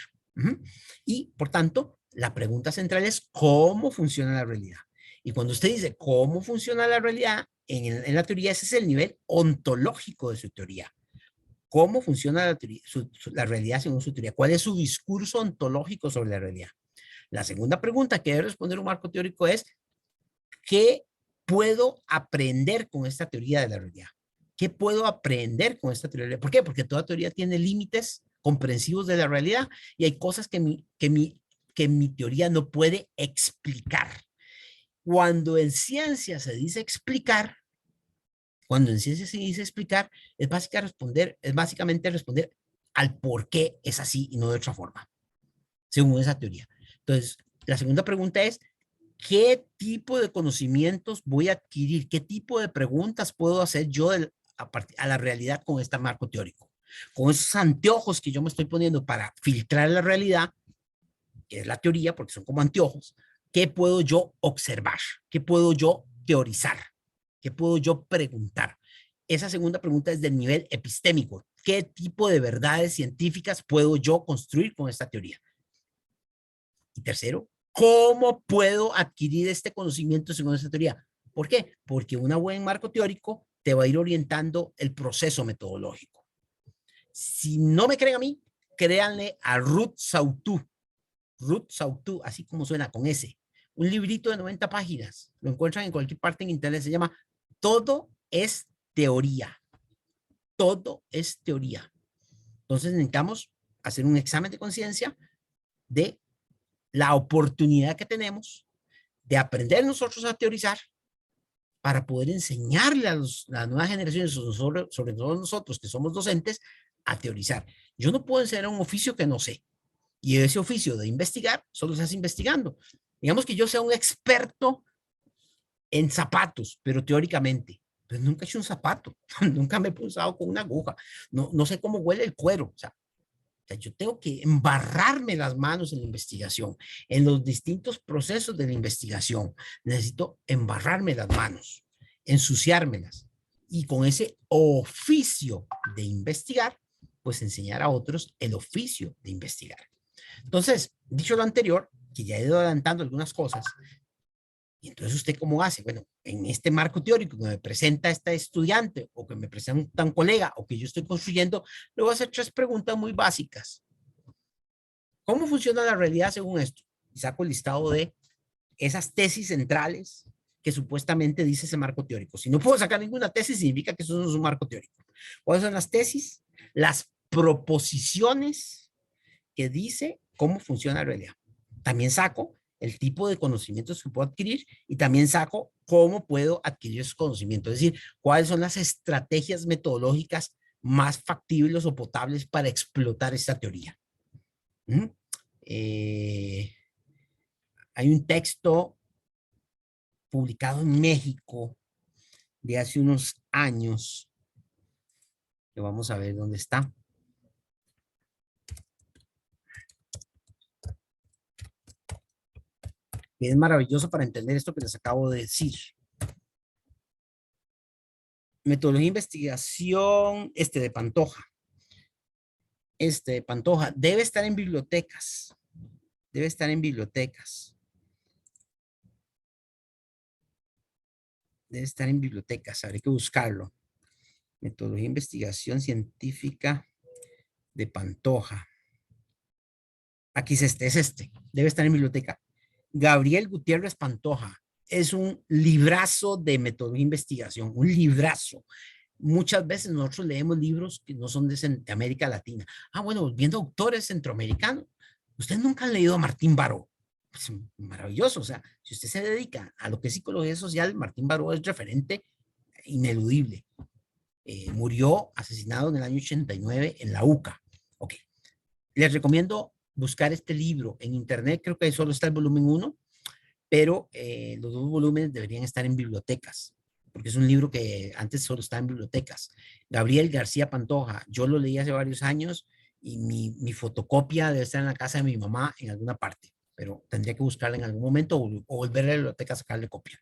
Y, por tanto, la pregunta central es ¿cómo funciona la realidad? Y cuando usted dice ¿cómo funciona la realidad? En la teoría ese es el nivel ontológico de su teoría. ¿Cómo funciona la realidad según su teoría? ¿Cuál es su discurso ontológico sobre la realidad? La segunda pregunta que debe responder un marco teórico es ¿qué puedo aprender con esta teoría de la realidad? ¿Qué puedo aprender con esta teoría? ¿Por qué? Porque toda teoría tiene límites comprensivos de la realidad y hay cosas que mi teoría no puede explicar. Cuando en ciencia se dice explicar, es básicamente responder al por qué es así y no de otra forma, según esa teoría. Entonces, la segunda pregunta es, ¿qué tipo de conocimientos voy a adquirir? ¿Qué tipo de preguntas puedo hacer yo a la realidad con este marco teórico? Con esos anteojos que yo me estoy poniendo para filtrar la realidad, que es la teoría, porque son como anteojos, ¿qué puedo yo observar? ¿Qué puedo yo teorizar? ¿Qué puedo yo preguntar? Esa segunda pregunta es del nivel epistémico. ¿Qué tipo de verdades científicas puedo yo construir con esta teoría? Y tercero, ¿cómo puedo adquirir este conocimiento según esta teoría? ¿Por qué? Porque un buen marco teórico te va a ir orientando el proceso metodológico. Si no me creen a mí, créanle a Ruth Sautu. Ruth Sautu, así como suena, con S. Un librito de 90 páginas. Lo encuentran en cualquier parte en internet. Se llama Todo es teoría. Todo es teoría. Entonces necesitamos hacer un examen de conciencia de la oportunidad que tenemos de aprender nosotros a teorizar para poder enseñarle a las nuevas generaciones, sobre todo nosotros que somos docentes, a teorizar. Yo no puedo enseñar un oficio que no sé. Y ese oficio de investigar solo se hace investigando. Digamos que yo sea un experto en zapatos, pero teóricamente. Pero nunca he hecho un zapato. Nunca me he pulsado con una aguja. No sé cómo huele el cuero. O sea, yo tengo que embarrarme las manos en la investigación, en los distintos procesos de la investigación. Necesito embarrarme las manos, ensuciármelas. Y con ese oficio de investigar, pues enseñar a otros el oficio de investigar. Entonces, dicho lo anterior, que ya he ido adelantando algunas cosas, y entonces usted cómo hace, bueno, en este marco teórico que me presenta esta estudiante o que me presenta un colega o que yo estoy construyendo, le voy a hacer 3 preguntas muy básicas. ¿Cómo funciona la realidad según esto? Y saco el listado de esas tesis centrales que supuestamente dice ese marco teórico. Si no puedo sacar ninguna tesis, significa que eso no es un marco teórico. ¿Cuáles son las tesis? Las proposiciones que dice cómo funciona la realidad. También saco el tipo de conocimientos que puedo adquirir y también saco cómo puedo adquirir esos conocimientos. Es decir, cuáles son las estrategias metodológicas más factibles o potables para explotar esta teoría. Hay un texto publicado en México de hace unos años, que vamos a ver dónde está. Que es maravilloso para entender esto que les acabo de decir. Metodología de investigación, de Pantoja. Pantoja, debe estar en bibliotecas. Debe estar en bibliotecas. Debe estar en bibliotecas, habrá que buscarlo. Metodología de investigación científica de Pantoja. Aquí es este. Debe estar en biblioteca. Gabriel Gutiérrez Pantoja. Es un librazo de metodología de investigación, un librazo. Muchas veces nosotros leemos libros que no son de América Latina. Bueno, volviendo a autores centroamericanos. ¿Ustedes nunca han leído a Martín Baró? Pues maravilloso. O sea, si usted se dedica a lo que es psicología social, Martín Baró es referente ineludible. Murió asesinado en el año 89 en la UCA. Ok. Les recomiendo buscar este libro en internet. Creo que solo está el volumen 1, pero los 2 volúmenes deberían estar en bibliotecas, porque es un libro que antes solo estaba en bibliotecas. Gabriel García Pantoja, yo lo leí hace varios años y mi fotocopia debe estar en la casa de mi mamá en alguna parte, pero tendría que buscarla en algún momento o volver a la biblioteca a sacarle copia.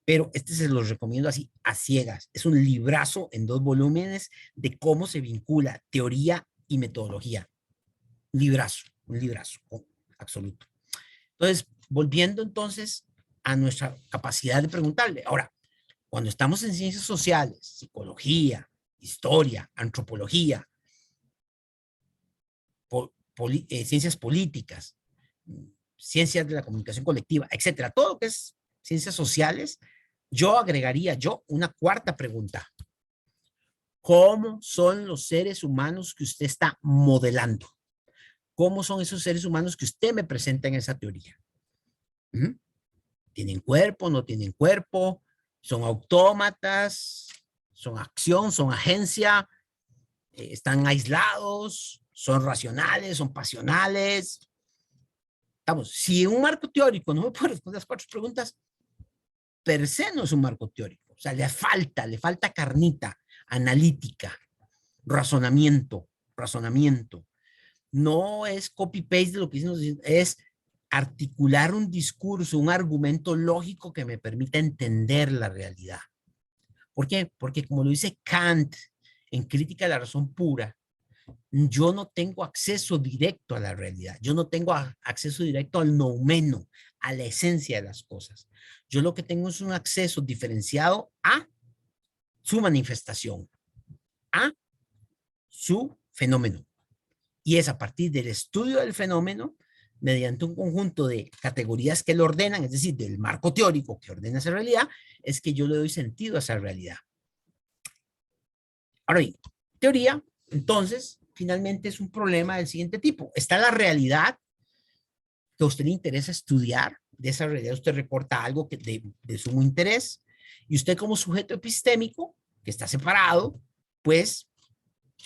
Pero este se los recomiendo así a ciegas. Es un librazo en 2 volúmenes de cómo se vincula teoría y metodología. Un librazo absoluto. Entonces, volviendo entonces a nuestra capacidad de preguntarle. Ahora, cuando estamos en ciencias sociales, psicología, historia, antropología, ciencias políticas, ciencias de la comunicación colectiva, etcétera, todo lo que es ciencias sociales, yo agregaría una cuarta pregunta. ¿Cómo son los seres humanos que usted está modelando? ¿Cómo son esos seres humanos que usted me presenta en esa teoría? ¿Tienen cuerpo? ¿No tienen cuerpo? ¿Son autómatas? ¿Son acción? ¿Son agencia? ¿Están aislados? ¿Son racionales? ¿Son pasionales? Vamos, si un marco teórico no me puede responder las 4 preguntas, per se no es un marco teórico. O sea, le falta carnita analítica, razonamiento. No es copy-paste de lo que dicen, es articular un discurso, un argumento lógico que me permita entender la realidad. ¿Por qué? Porque como lo dice Kant en Crítica de la Razón Pura, yo no tengo acceso directo a la realidad. Yo no tengo acceso directo al noumeno, a la esencia de las cosas. Yo lo que tengo es un acceso diferenciado a su manifestación, a su fenómeno. Y es a partir del estudio del fenómeno, mediante un conjunto de categorías que lo ordenan, es decir, del marco teórico que ordena esa realidad, es que yo le doy sentido a esa realidad. Ahora bien, teoría, entonces, finalmente es un problema del siguiente tipo. Está la realidad que a usted le interesa estudiar, de esa realidad usted reporta algo que de sumo interés, y usted como sujeto epistémico, que está separado, pues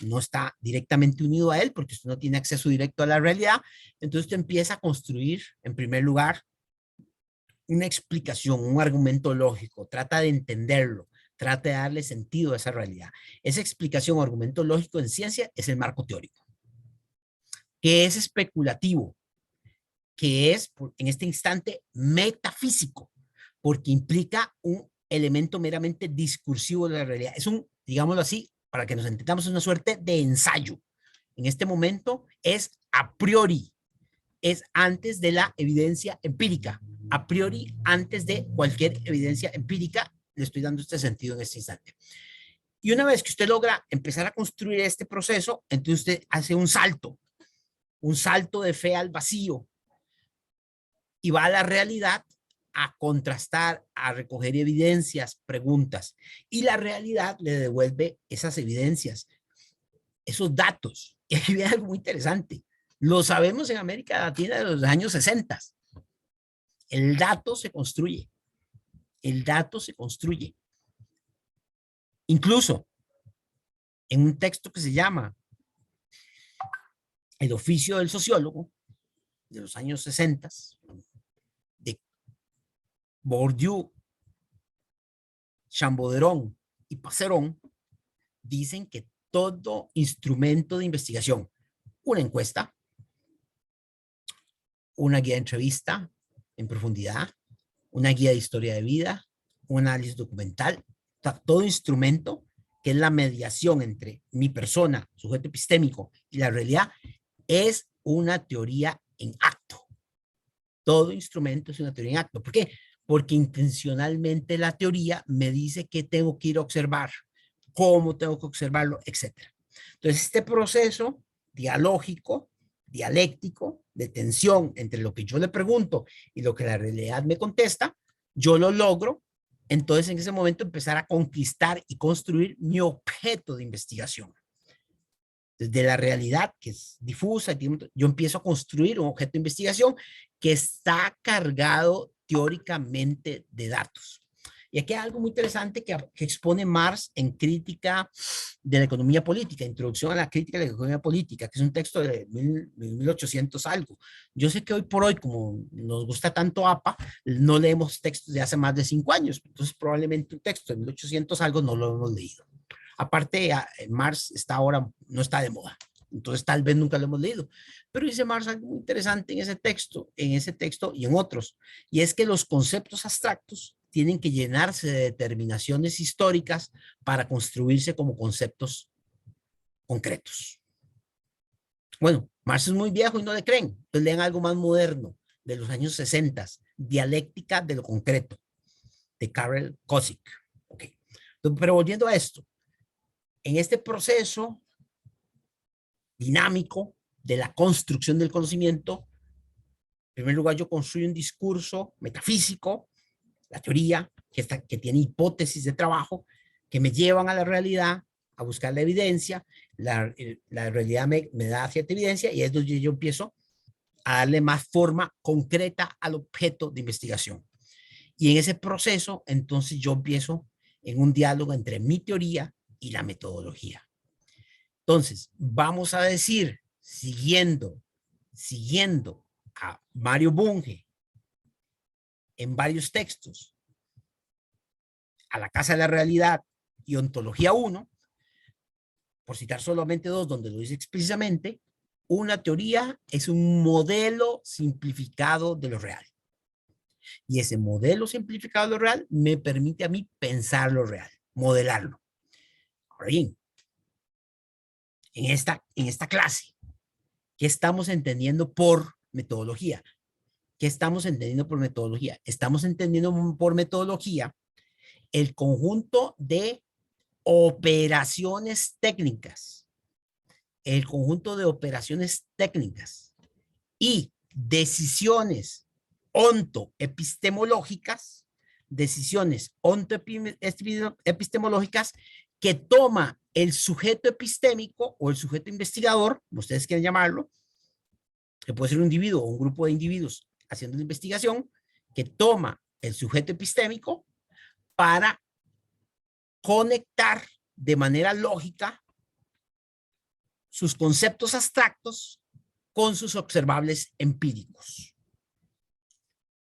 no está directamente unido a él porque usted no tiene acceso directo a la realidad, entonces usted empieza a construir, en primer lugar, una explicación, un argumento lógico, trata de entenderlo, trata de darle sentido a esa realidad. Esa explicación o argumento lógico en ciencia es el marco teórico, que es especulativo, que es en este instante metafísico, porque implica un elemento meramente discursivo de la realidad. Es un, digámoslo así, para que nos entendamos, una suerte de ensayo. En este momento es a priori, es antes de la evidencia empírica, a priori antes de cualquier evidencia empírica. Le estoy dando este sentido en este instante. Y una vez que usted logra empezar a construir este proceso, entonces usted hace un salto de fe al vacío y va a la realidad a contrastar, a recoger evidencias, preguntas, y la realidad le devuelve esas evidencias, esos datos. Y aquí viene algo muy interesante. Lo sabemos en América Latina de los años 60. El dato se construye. El dato se construye. Incluso en un texto que se llama El oficio del sociólogo, de los años 60, de Bourdieu, Chambauderon y Passeron, dicen que todo instrumento de investigación, una encuesta, una guía de entrevista en profundidad, una guía de historia de vida, un análisis documental, todo instrumento que es la mediación entre mi persona, sujeto epistémico, y la realidad, es una teoría en acto. Todo instrumento es una teoría en acto. ¿Por qué? Porque intencionalmente la teoría me dice qué tengo que ir a observar, cómo tengo que observarlo, etc. Entonces, este proceso dialógico, dialéctico, de tensión entre lo que yo le pregunto y lo que la realidad me contesta, yo lo logro. Entonces, en ese momento, empezar a conquistar y construir mi objeto de investigación. Desde la realidad, que es difusa, yo empiezo a construir un objeto de investigación que está cargado teóricamente de datos. Y aquí hay algo muy interesante que expone Marx en Crítica de la Economía Política, Introducción a la Crítica de la Economía Política, que es un texto de 1800 algo. Yo sé que hoy por hoy, como nos gusta tanto APA, no leemos textos de hace más de 5 años, entonces probablemente un texto de 1800 algo no lo hemos leído. Aparte, Marx está ahora, no está de moda, entonces tal vez nunca lo hemos leído. Pero dice Marx algo muy interesante en ese texto y en otros, y es que los conceptos abstractos tienen que llenarse de determinaciones históricas para construirse como conceptos concretos. Bueno, Marx es muy viejo y no le creen, entonces lean algo más moderno, de los años 60, Dialéctica de lo concreto, de Karel Kosik. Okay. Entonces, pero volviendo a esto, en este proceso dinámico de la construcción del conocimiento, en primer lugar yo construyo un discurso metafísico, la teoría, que tiene hipótesis de trabajo, que me llevan a la realidad, a buscar la evidencia, la realidad me da cierta evidencia y es donde yo empiezo a darle más forma concreta al objeto de investigación. Y en ese proceso, entonces yo empiezo en un diálogo entre mi teoría y la metodología. Entonces, vamos a decir, siguiendo a Mario Bunge en varios textos, a la Casa de la Realidad y Ontología 1, por citar solamente dos donde lo dice explícitamente, una teoría es un modelo simplificado de lo real. Y ese modelo simplificado de lo real me permite a mí pensar lo real, modelarlo. Ahora bien, en esta clase, ¿qué estamos entendiendo por metodología? ¿Qué estamos entendiendo por metodología? Estamos entendiendo por metodología el conjunto de operaciones técnicas, y decisiones ontoepistemológicas, que toma el sujeto epistémico o el sujeto investigador, como ustedes quieren llamarlo, que puede ser un individuo o un grupo de individuos haciendo una investigación, que toma el sujeto epistémico para conectar de manera lógica sus conceptos abstractos con sus observables empíricos.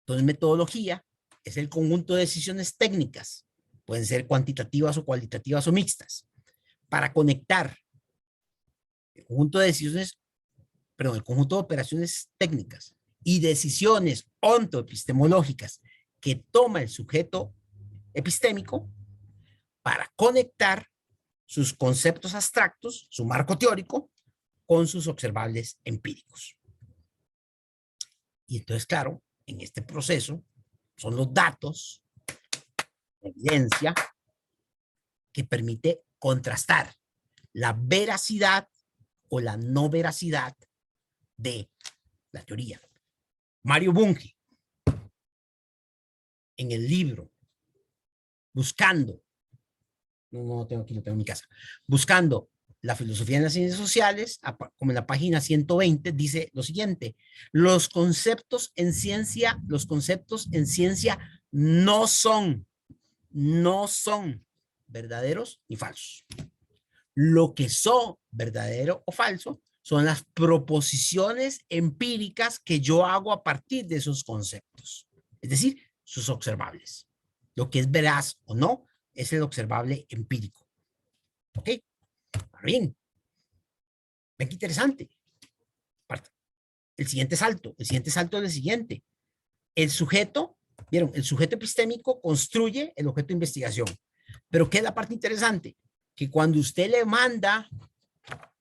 Entonces, metodología es el conjunto de decisiones técnicas, pueden ser cuantitativas o cualitativas o mixtas, para conectar el conjunto de decisiones, perdón, el conjunto de operaciones técnicas y decisiones ontoepistemológicas que toma el sujeto epistémico para conectar sus conceptos abstractos, su marco teórico, con sus observables empíricos. Y entonces, claro, en este proceso son los datos, la evidencia, que permite contrastar la veracidad o la no veracidad de la teoría. Mario Bunge, en el libro Buscando, no tengo aquí, lo tengo en mi casa, Buscando la filosofía en las ciencias sociales, como en la página 120, dice lo siguiente: los conceptos en ciencia no son verdaderos ni falsos. Lo que son verdadero o falso son las proposiciones empíricas que yo hago a partir de esos conceptos, es decir, sus observables. Lo que es veraz o no es el observable empírico. ¿Ok? Bien. Ven qué interesante. El siguiente salto es el siguiente. El sujeto, ¿vieron? El sujeto epistémico construye el objeto de investigación. Pero ¿qué es la parte interesante? Que cuando usted le manda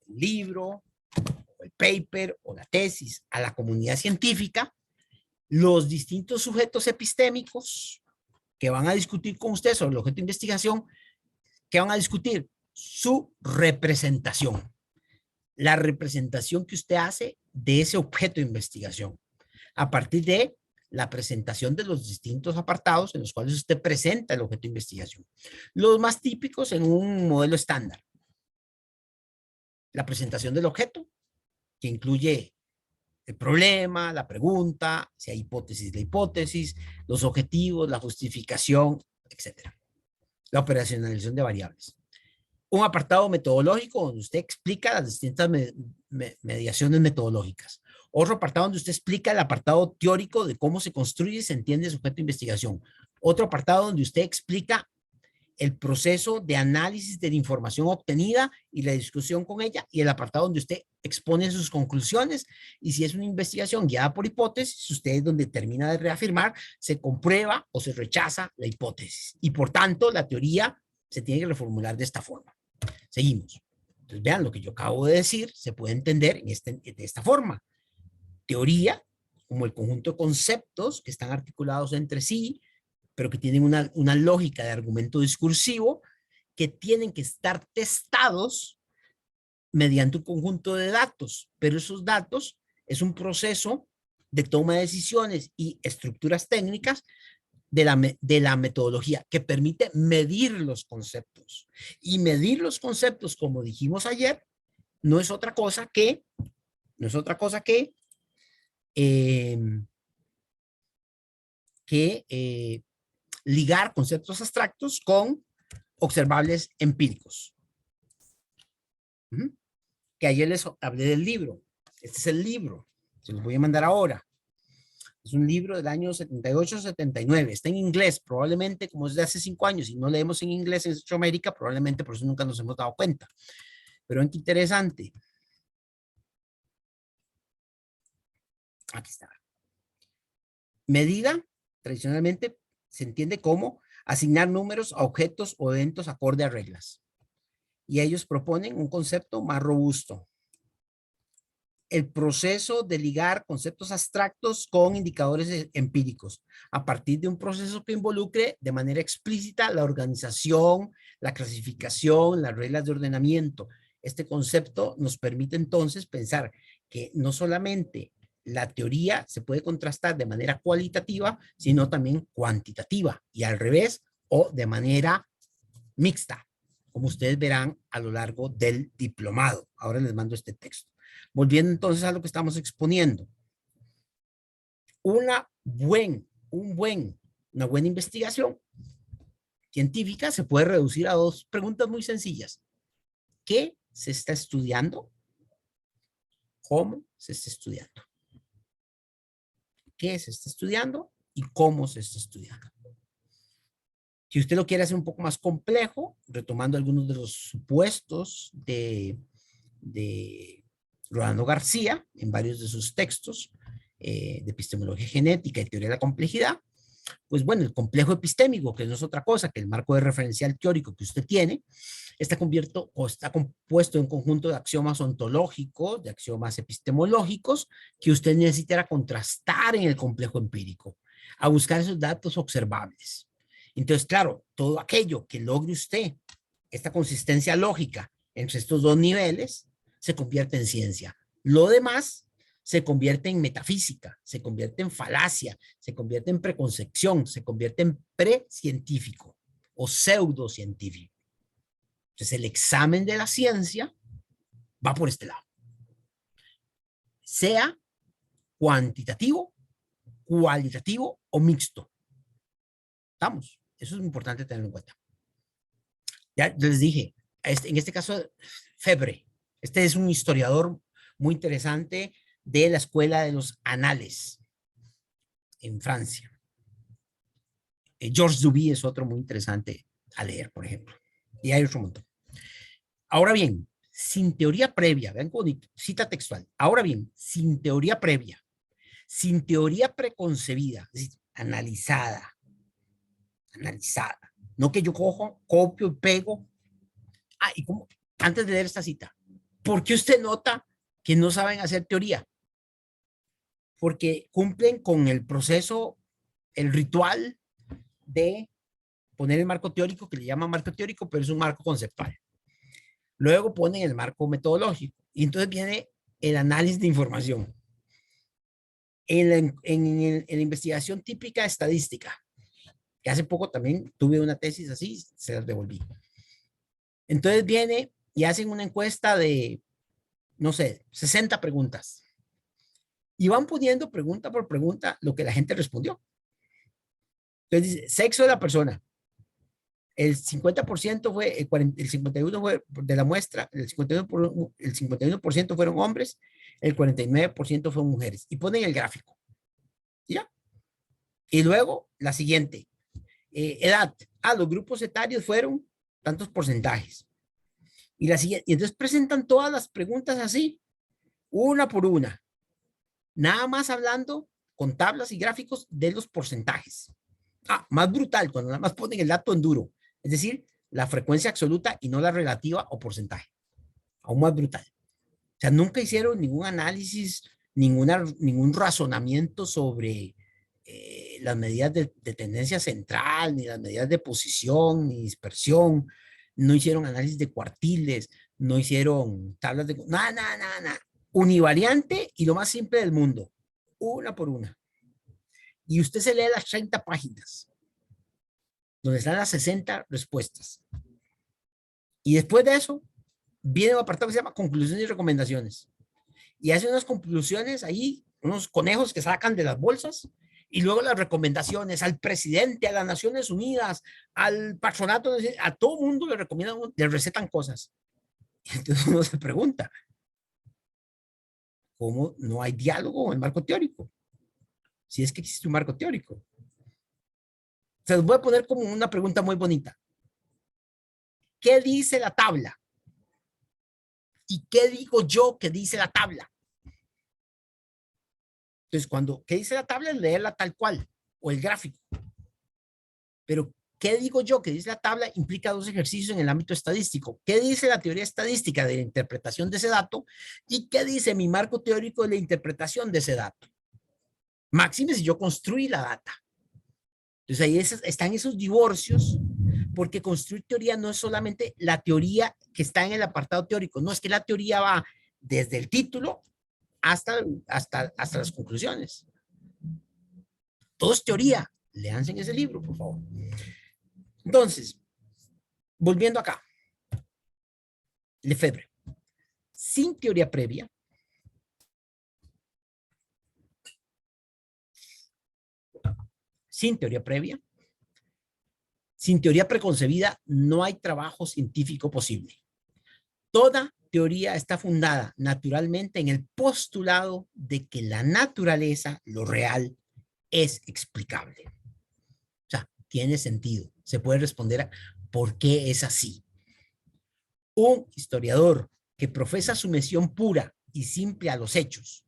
el libro, o el paper, o la tesis a la comunidad científica, los distintos sujetos epistémicos que van a discutir con usted sobre el objeto de investigación, ¿qué van a discutir? Su representación. La representación que usted hace de ese objeto de investigación, a partir de la presentación de los distintos apartados en los cuales usted presenta el objeto de investigación. Los más típicos en un modelo estándar: la presentación del objeto, que incluye el problema, la pregunta, si hay hipótesis, la hipótesis, los objetivos, la justificación, etcétera. La operacionalización de variables. Un apartado metodológico donde usted explica las distintas mediaciones metodológicas. Otro apartado donde usted explica el apartado teórico de cómo se construye y se entiende el sujeto de investigación. Otro apartado donde usted explica el proceso de análisis de la información obtenida y la discusión con ella, y el apartado donde usted expone sus conclusiones, y si es una investigación guiada por hipótesis, usted es donde termina de reafirmar, se comprueba o se rechaza la hipótesis, y por tanto la teoría se tiene que reformular de esta forma. Seguimos. Entonces vean, lo que yo acabo de decir se puede entender de esta forma. Teoría como el conjunto de conceptos que están articulados entre sí, pero que tienen una lógica de argumento discursivo, que tienen que estar testados mediante un conjunto de datos, pero esos datos es un proceso de toma de decisiones y estructuras técnicas de la metodología que permite medir los conceptos. Y medir los conceptos, como dijimos ayer, no es otra cosa que ligar conceptos abstractos con observables empíricos. Que ayer les hablé del libro. Este es el libro. Se los voy a mandar ahora. Es un libro del año 78-79. Está en inglés, probablemente como es de hace 5 años y no leemos en inglés en Centroamérica, probablemente por eso nunca nos hemos dado cuenta. Pero qué interesante. Aquí está. Medida, tradicionalmente, se entiende como asignar números a objetos o eventos acorde a reglas. Y ellos proponen un concepto más robusto. El proceso de ligar conceptos abstractos con indicadores empíricos a partir de un proceso que involucre de manera explícita la organización, la clasificación, las reglas de ordenamiento. Este concepto nos permite entonces pensar que no solamente la teoría se puede contrastar de manera cualitativa, sino también cuantitativa y al revés o de manera mixta, como ustedes verán a lo largo del diplomado. Ahora les mando este texto. Volviendo entonces a lo que estamos exponiendo. Una buena investigación científica se puede reducir a 2 preguntas muy sencillas. ¿Qué se está estudiando? ¿Cómo se está estudiando? ¿Qué se está estudiando? ¿Y cómo se está estudiando? Si usted lo quiere hacer un poco más complejo, retomando algunos de los supuestos de Rolando García en varios de sus textos de epistemología genética y teoría de la complejidad, pues bueno, el complejo epistémico, que no es otra cosa que el marco de referencial teórico que usted tiene, está compuesto de un conjunto de axiomas ontológicos, de axiomas epistemológicos, que usted necesitará contrastar en el complejo empírico, a buscar esos datos observables. Entonces, claro, todo aquello que logre usted, esta consistencia lógica entre estos 2 niveles, se convierte en ciencia. Lo demás se convierte en metafísica, se convierte en falacia, se convierte en preconcepción, se convierte en precientífico o pseudocientífico. Entonces, el examen de la ciencia va por este lado. Sea cuantitativo, cualitativo o mixto. ¿Estamos? Eso es importante tenerlo en cuenta. Ya les dije, en este caso, Febre. Este es un historiador muy interesante de la Escuela de los Anales en Francia. Georges Duby es otro muy interesante a leer, por ejemplo. Y hay otro montón. Ahora bien, sin teoría previa, vean cómo cita textual. Ahora bien, sin teoría previa, sin teoría preconcebida, es decir, analizada. No que yo cojo, copio y pego. Y como antes de leer esta cita, ¿por qué usted nota que no saben hacer teoría? Porque cumplen con el proceso, el ritual de poner el marco teórico, que le llaman marco teórico, pero es un marco conceptual. Luego ponen el marco metodológico y entonces viene el análisis de información. En la investigación típica estadística, que hace poco también tuve una tesis así, se las devolví. Entonces viene y hacen una encuesta de, no sé, 60 preguntas. Y van poniendo pregunta por pregunta lo que la gente respondió. Entonces dice, sexo de la persona, el 50% fue, el 51% fue de la muestra, el 51% fueron hombres, el 49% fueron mujeres. Y ponen el gráfico. ¿Ya? Y luego, la siguiente. Edad. Los grupos etarios fueron tantos porcentajes. Y la siguiente, y entonces presentan todas las preguntas así, una por una. Nada más hablando con tablas y gráficos de los porcentajes. Más brutal, cuando nada más ponen el dato en duro. Es decir, la frecuencia absoluta y no la relativa o porcentaje. Aún más brutal. O sea, nunca hicieron ningún análisis, ningún razonamiento sobre las medidas de tendencia central, ni las medidas de posición, ni dispersión. No hicieron análisis de cuartiles, no hicieron tablas de... Nada. Univariante y lo más simple del mundo. Una por una. Y usted se lee las 30 páginas, donde están las 60 respuestas. Y después de eso, viene un apartado que se llama conclusiones y recomendaciones. Y hace unas conclusiones ahí, unos conejos que sacan de las bolsas, y luego las recomendaciones al presidente, a las Naciones Unidas, al patronato, a todo mundo le recomiendan, le recetan cosas. Y entonces uno se pregunta, ¿cómo no hay diálogo en el marco teórico? Si es que existe un marco teórico. Se los voy a poner como una pregunta muy bonita. ¿Qué dice la tabla? ¿Y qué digo yo que dice la tabla? Entonces, ¿qué dice la tabla? Es leerla tal cual, o el gráfico. Pero, ¿qué digo yo que dice la tabla? Implica dos ejercicios en el ámbito estadístico. ¿Qué dice la teoría estadística de la interpretación de ese dato? ¿Y qué dice mi marco teórico de la interpretación de ese dato? Máxime si yo construí la data. Entonces, ahí están esos divorcios, porque construir teoría no es solamente la teoría que está en el apartado teórico, no, es que la teoría va desde el título hasta las conclusiones. Todo es teoría. Léanse en ese libro, por favor. Entonces, volviendo acá. Lefebvre. Sin teoría previa, sin teoría preconcebida, no hay trabajo científico posible. Toda teoría está fundada naturalmente en el postulado de que la naturaleza, lo real, es explicable. O sea, tiene sentido. Se puede responder a por qué es así. Un historiador que profesa sumisión pura y simple a los hechos,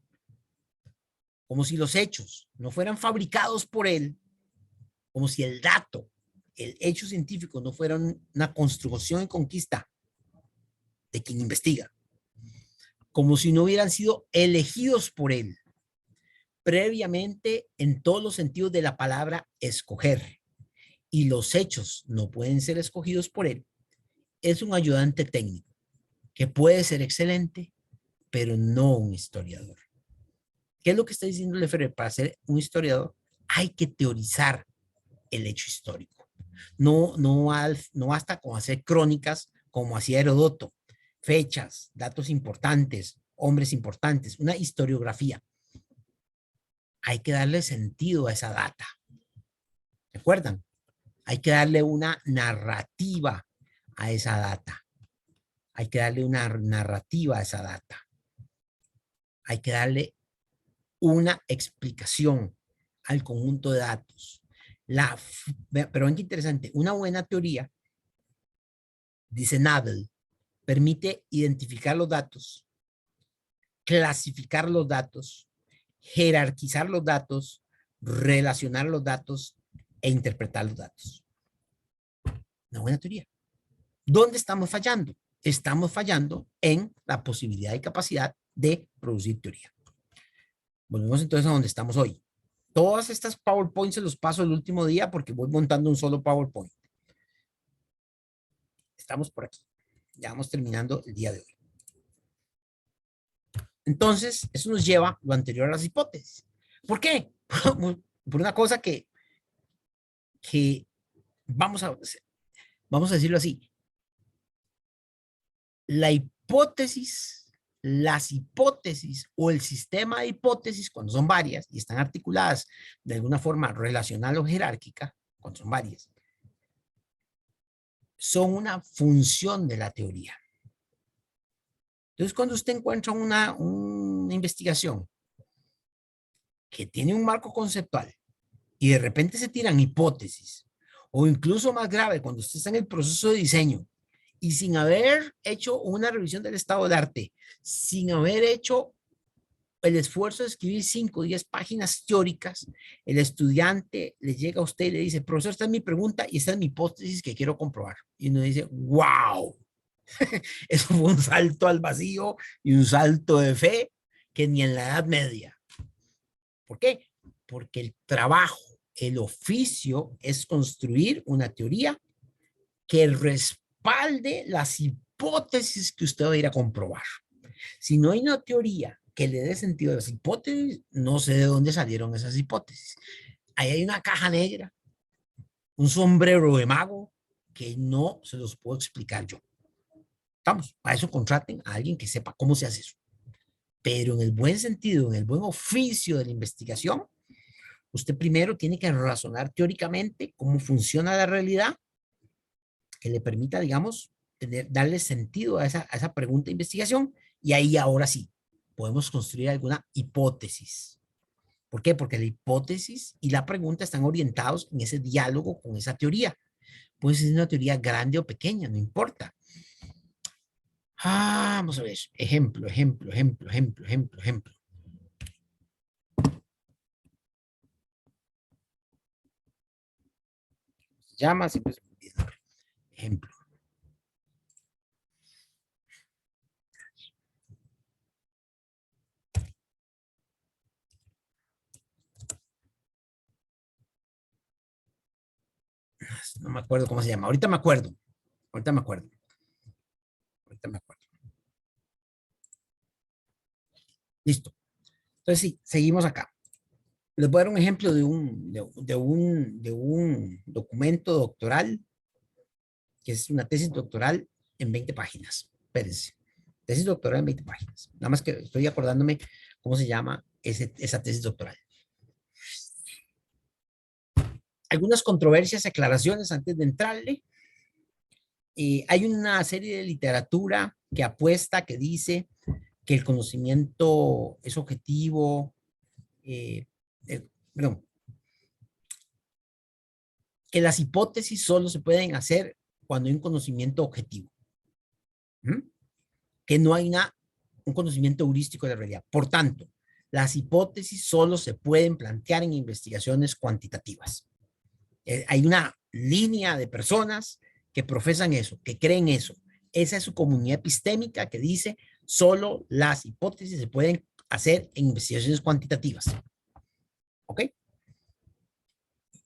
como si los hechos no fueran fabricados por él, como si el dato, el hecho científico no fuera una construcción y conquista de quien investiga, como si no hubieran sido elegidos por él previamente en todos los sentidos de la palabra escoger, y los hechos no pueden ser escogidos por él, es un ayudante técnico que puede ser excelente, pero no un historiador. ¿Qué es lo que está diciendo Lefebvre? Para ser un historiador hay que teorizar el hecho histórico. No basta con hacer crónicas como hacía Heródoto, fechas, datos importantes, hombres importantes, una historiografía. Hay que darle sentido a esa data. ¿Recuerdan? Hay que darle una narrativa a esa data. Hay que darle una narrativa a esa data. Hay que darle una explicación al conjunto de datos. Pero es interesante, una buena teoría, dice Nadel, permite identificar los datos, clasificar los datos, jerarquizar los datos, relacionar los datos e interpretar los datos. Una buena teoría. ¿Dónde estamos fallando? Estamos fallando en la posibilidad y capacidad de producir teoría. Volvemos entonces a donde estamos hoy. Todas estas PowerPoints se los paso el último día porque voy montando un solo PowerPoint. Estamos por aquí. Ya vamos terminando el día de hoy. Entonces, eso nos lleva lo anterior a las hipótesis. ¿Por qué? Por una cosa que vamos a decirlo así. La hipótesis, las hipótesis o el sistema de hipótesis, cuando son varias y están articuladas de alguna forma relacional o jerárquica, cuando son varias, son una función de la teoría. Entonces, cuando usted encuentra una investigación que tiene un marco conceptual y de repente se tiran hipótesis, o incluso más grave, cuando usted está en el proceso de diseño y sin haber hecho una revisión del estado del arte, sin haber hecho el esfuerzo de escribir 5 o 10 páginas teóricas, el estudiante le llega a usted y le dice, profesor, esta es mi pregunta y esta es mi hipótesis que quiero comprobar. Y uno dice, wow, eso fue un salto al vacío y un salto de fe que ni en la Edad Media. ¿Por qué? Porque el trabajo, el oficio es construir una teoría que respalde las hipótesis que usted va a ir a comprobar. Si no hay una teoría que le dé sentido a las hipótesis, no sé de dónde salieron esas hipótesis. Ahí hay una caja negra, un sombrero de mago que no se los puedo explicar yo. Estamos, para eso contraten a alguien que sepa cómo se hace eso. Pero en el buen sentido, en el buen oficio de la investigación, usted primero tiene que razonar teóricamente cómo funciona la realidad que le permita, digamos, darle sentido a esa pregunta de investigación y ahí ahora sí podemos construir alguna hipótesis. ¿Por qué? Porque la hipótesis y la pregunta están orientados en ese diálogo con esa teoría. Puede ser una teoría grande o pequeña, no importa. Vamos a ver. Ejemplo. Se llama, siempre se me olvida. Ejemplo. No me acuerdo cómo se llama. Ahorita me acuerdo. Listo. Entonces sí, seguimos acá. Les voy a dar un ejemplo de un documento doctoral, que es una tesis doctoral en 20 páginas. Espérense. Tesis doctoral en 20 páginas. Nada más que estoy acordándome cómo se llama esa tesis doctoral. Algunas controversias, aclaraciones antes de entrarle. Hay una serie de literatura que apuesta, que dice que el conocimiento es objetivo, perdón, que las hipótesis solo se pueden hacer cuando hay un conocimiento objetivo. Que no hay un conocimiento heurístico de la realidad. Por tanto, las hipótesis solo se pueden plantear en investigaciones cuantitativas. Hay una línea de personas que profesan eso, que creen eso. Esa es su comunidad epistémica que dice solo las hipótesis se pueden hacer en investigaciones cuantitativas. ¿Ok?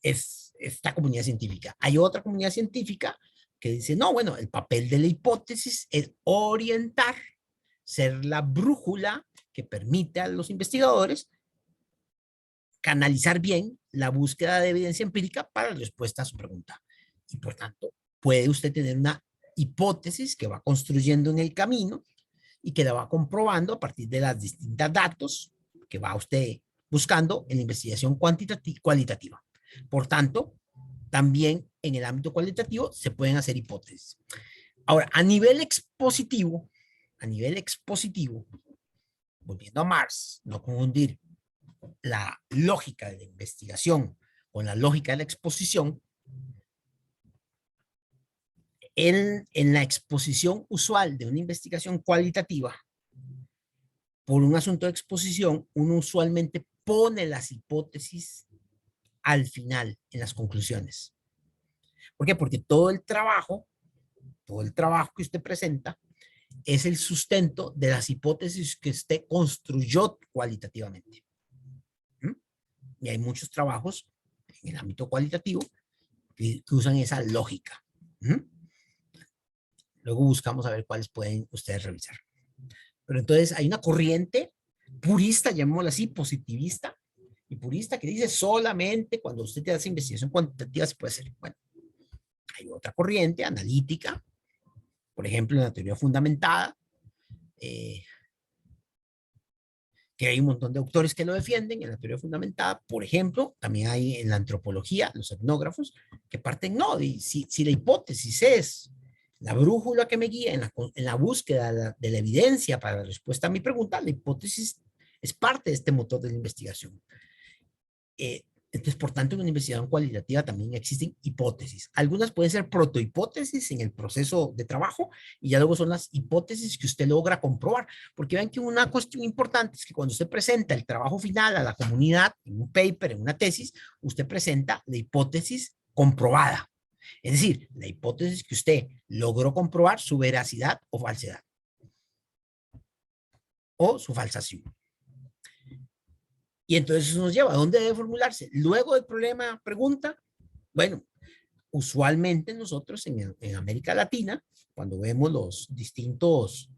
Es esta comunidad científica. Hay otra comunidad científica que dice, no, bueno, el papel de la hipótesis es orientar, ser la brújula que permite a los investigadores canalizar bien la búsqueda de evidencia empírica para la respuesta a su pregunta. Y por tanto, puede usted tener una hipótesis que va construyendo en el camino y que la va comprobando a partir de las distintas datos que va usted buscando en la investigación cualitativa. Por tanto, también en el ámbito cualitativo se pueden hacer hipótesis. Ahora, a nivel expositivo, volviendo a Marx, no confundir la lógica de la investigación con la lógica de la exposición, en la exposición usual de una investigación cualitativa, por un asunto de exposición, uno usualmente pone las hipótesis al final, en las conclusiones. ¿Por qué? Porque todo el trabajo que usted presenta es el sustento de las hipótesis que usted construyó cualitativamente. Y hay muchos trabajos en el ámbito cualitativo que usan esa lógica. Luego buscamos a ver cuáles pueden ustedes revisar. Pero entonces hay una corriente purista, llamémosla así, positivista y purista, que dice solamente cuando usted hace investigación cuantitativa se puede hacer. Bueno, hay otra corriente analítica, por ejemplo, en la teoría fundamentada, que hay un montón de autores que lo defienden en la teoría fundamentada. Por ejemplo, también hay en la antropología, los etnógrafos, que parten, no, y si la hipótesis es la brújula que me guía en la búsqueda de la evidencia para la respuesta a mi pregunta, la hipótesis es parte de este motor de la investigación. Entonces, por tanto, en una investigación cualitativa también existen hipótesis. Algunas pueden ser protohipótesis en el proceso de trabajo y ya luego son las hipótesis que usted logra comprobar. Porque vean que una cuestión importante es que cuando usted presenta el trabajo final a la comunidad, en un paper, en una tesis, usted presenta la hipótesis comprobada. Es decir, la hipótesis que usted logró comprobar su veracidad o falsedad. O su falsación. Y entonces eso nos lleva a dónde debe formularse. Luego del problema, pregunta. Bueno, usualmente nosotros en América Latina, cuando vemos los distintos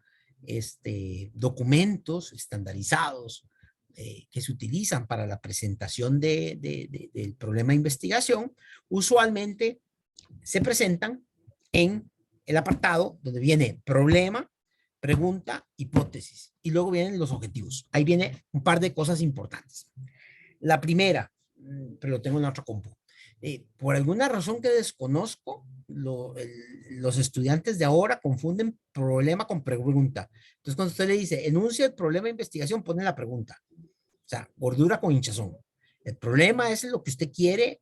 documentos estandarizados que se utilizan para la presentación del problema de investigación, usualmente se presentan en el apartado donde viene problema, pregunta, hipótesis, y luego vienen los objetivos. Ahí viene un par de cosas importantes. La primera, pero lo tengo en otro compu. Por alguna razón que desconozco, los estudiantes de ahora confunden problema con pregunta. Entonces, cuando usted le dice, enuncia el problema de investigación, pone la pregunta. O sea, gordura con hinchazón. El problema es lo que usted quiere,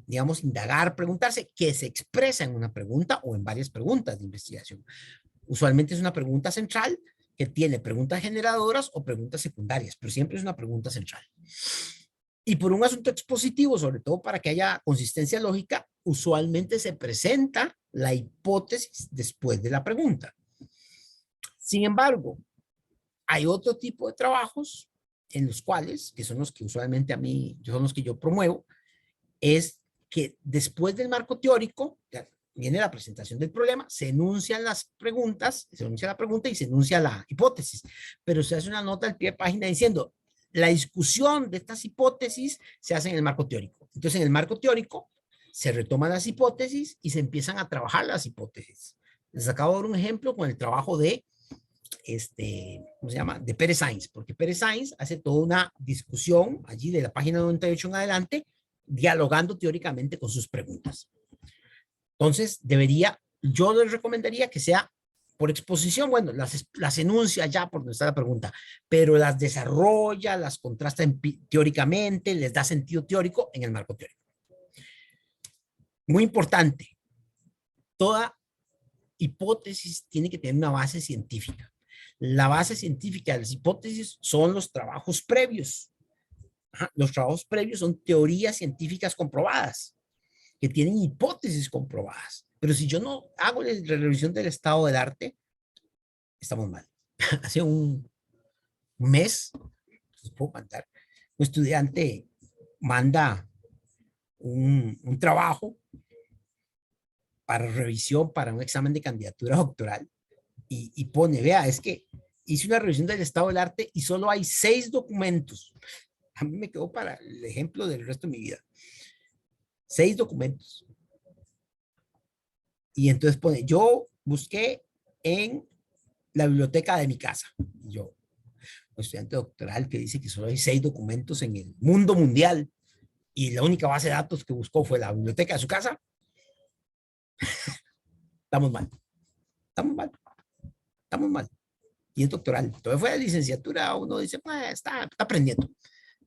digamos, indagar, preguntarse, que se expresa en una pregunta o en varias preguntas de investigación. Usualmente es una pregunta central que tiene preguntas generadoras o preguntas secundarias, pero siempre es una pregunta central. Y por un asunto expositivo, sobre todo para que haya consistencia lógica, usualmente se presenta la hipótesis después de la pregunta. Sin embargo, hay otro tipo de trabajos en los cuales, que son los que usualmente son los que yo promuevo, es que después del marco teórico, viene la presentación del problema, se enuncian las preguntas, se enuncia la pregunta y se enuncia la hipótesis, pero se hace una nota al pie de página diciendo, la discusión de estas hipótesis se hace en el marco teórico. Entonces, en el marco teórico se retoman las hipótesis y se empiezan a trabajar las hipótesis. Les acabo de dar un ejemplo con el trabajo de, ¿cómo se llama? De Pérez Sainz, porque Pérez Sainz hace toda una discusión allí de la página 98 en adelante, dialogando teóricamente con sus preguntas. Entonces, yo les recomendaría que sea por exposición, bueno, las enuncia ya por donde está la pregunta, pero las desarrolla, las contrasta teóricamente, les da sentido teórico en el marco teórico. Muy importante, toda hipótesis tiene que tener una base científica. La base científica de las hipótesis son los trabajos previos. Los trabajos previos son teorías científicas comprobadas, que tienen hipótesis comprobadas. Pero si yo no hago la revisión del estado del arte, estamos mal. Hace un mes, les puedo contar, un estudiante manda un trabajo para revisión para un examen de candidatura doctoral y pone, vea, es que hice una revisión del estado del arte y solo hay 6 documentos. A mí me quedó para el ejemplo del resto de mi vida. 6 documentos. Y entonces pone, yo busqué en la biblioteca de mi casa. Yo, un estudiante doctoral que dice que solo hay 6 documentos en el mundo mundial y la única base de datos que buscó fue la biblioteca de su casa. Estamos mal. Estamos mal. Estamos mal. Y es doctoral. Todavía fue de licenciatura, uno dice, pues, está aprendiendo.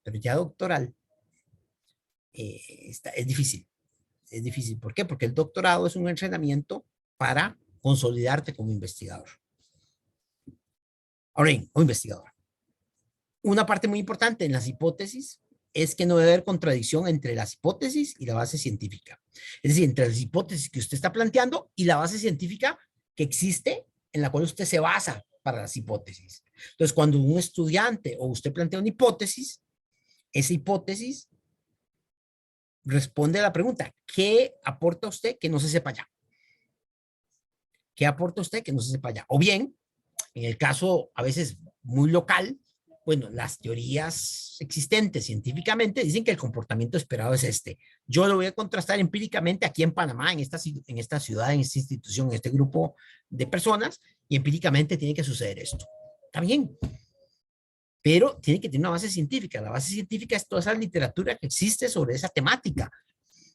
Pero ya doctoral es difícil. Es difícil. ¿Por qué? Porque el doctorado es un entrenamiento para consolidarte como investigador. Ahora bien, o investigador. Una parte muy importante en las hipótesis es que no debe haber contradicción entre las hipótesis y la base científica. Es decir, entre las hipótesis que usted está planteando y la base científica que existe en la cual usted se basa para las hipótesis. Entonces, cuando un estudiante o usted plantea una hipótesis, esa hipótesis responde a la pregunta, ¿qué aporta usted que no se sepa ya? ¿Qué aporta usted que no se sepa ya? O bien, en el caso a veces muy local, bueno, las teorías existentes científicamente dicen que el comportamiento esperado es este. Yo lo voy a contrastar empíricamente aquí en Panamá, en esta ciudad, en esta institución, en este grupo de personas, y empíricamente tiene que suceder esto. Está bien. pero tiene que tener una base científica. La base científica es toda esa literatura que existe sobre esa temática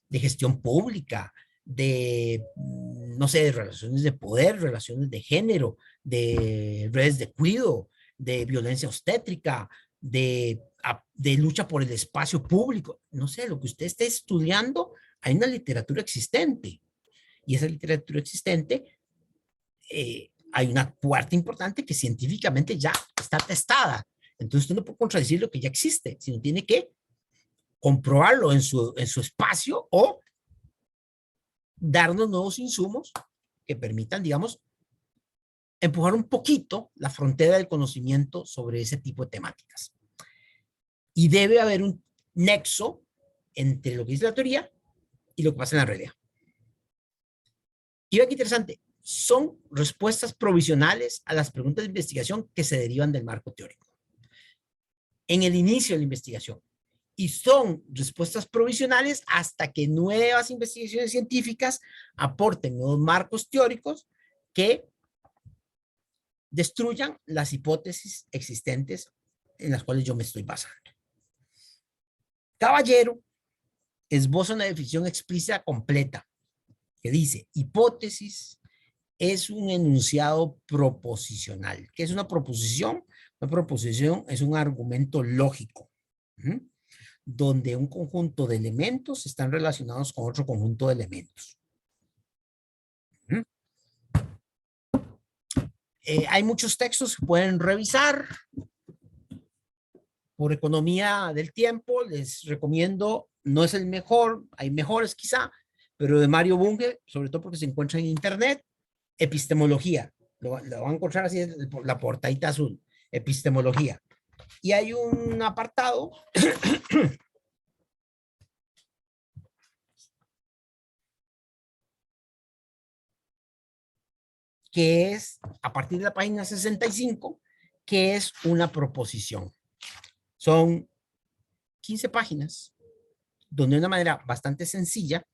de gestión pública, de, no sé, de relaciones de poder, relaciones de género, de redes de cuidado, de violencia obstétrica, de lucha por el espacio público. No sé, lo que usted esté estudiando, hay una literatura existente. Y esa literatura existente, hay una parte importante que científicamente ya está testada. Entonces usted no puede contradecir lo que ya existe, sino tiene que comprobarlo en su espacio o darnos nuevos insumos que permitan, digamos, empujar un poquito la frontera del conocimiento sobre ese tipo de temáticas. Y debe haber un nexo entre lo que dice la teoría y lo que pasa en la realidad. Y vean qué interesante, son respuestas provisionales a las preguntas de investigación que se derivan del marco teórico en el inicio de la investigación. Y son respuestas provisionales hasta que nuevas investigaciones científicas aporten nuevos marcos teóricos que destruyan las hipótesis existentes en las cuales yo me estoy basando. Caballero esboza una definición explícita completa que dice: hipótesis es un enunciado proposicional. ¿Qué es una proposición? Una proposición es un argumento lógico, donde un conjunto de elementos están relacionados con otro conjunto de elementos. Hay muchos textos que pueden revisar. Por economía del tiempo, les recomiendo, no es el mejor, hay mejores quizá, pero de Mario Bunge, sobre todo porque se encuentra en internet, Epistemología. Lo van a encontrar así, la portadita azul, Epistemología. Y hay un apartado que es a partir de la página 65, que es una proposición. Son 15 páginas donde de una manera bastante sencilla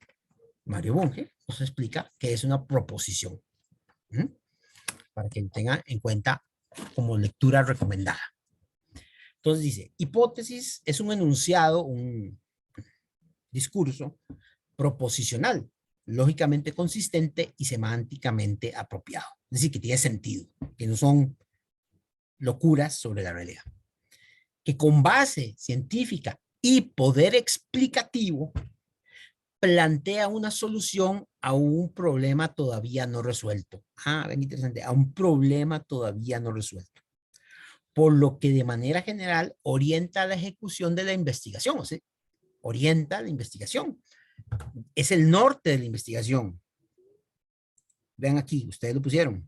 Mario Bunge nos explica qué es una proposición, para que lo tengan en cuenta como lectura recomendada. Entonces dice: hipótesis es un enunciado, un discurso proposicional, lógicamente consistente y semánticamente apropiado. Es decir, que tiene sentido, que no son locuras sobre la realidad. Que con base científica y poder explicativo plantea una solución a un problema todavía no resuelto. Ven, interesante, a un problema todavía no resuelto. Por lo que de manera general orienta la ejecución de la investigación, o sea, orienta la investigación. Es el norte de la investigación. Vean aquí, ustedes lo pusieron.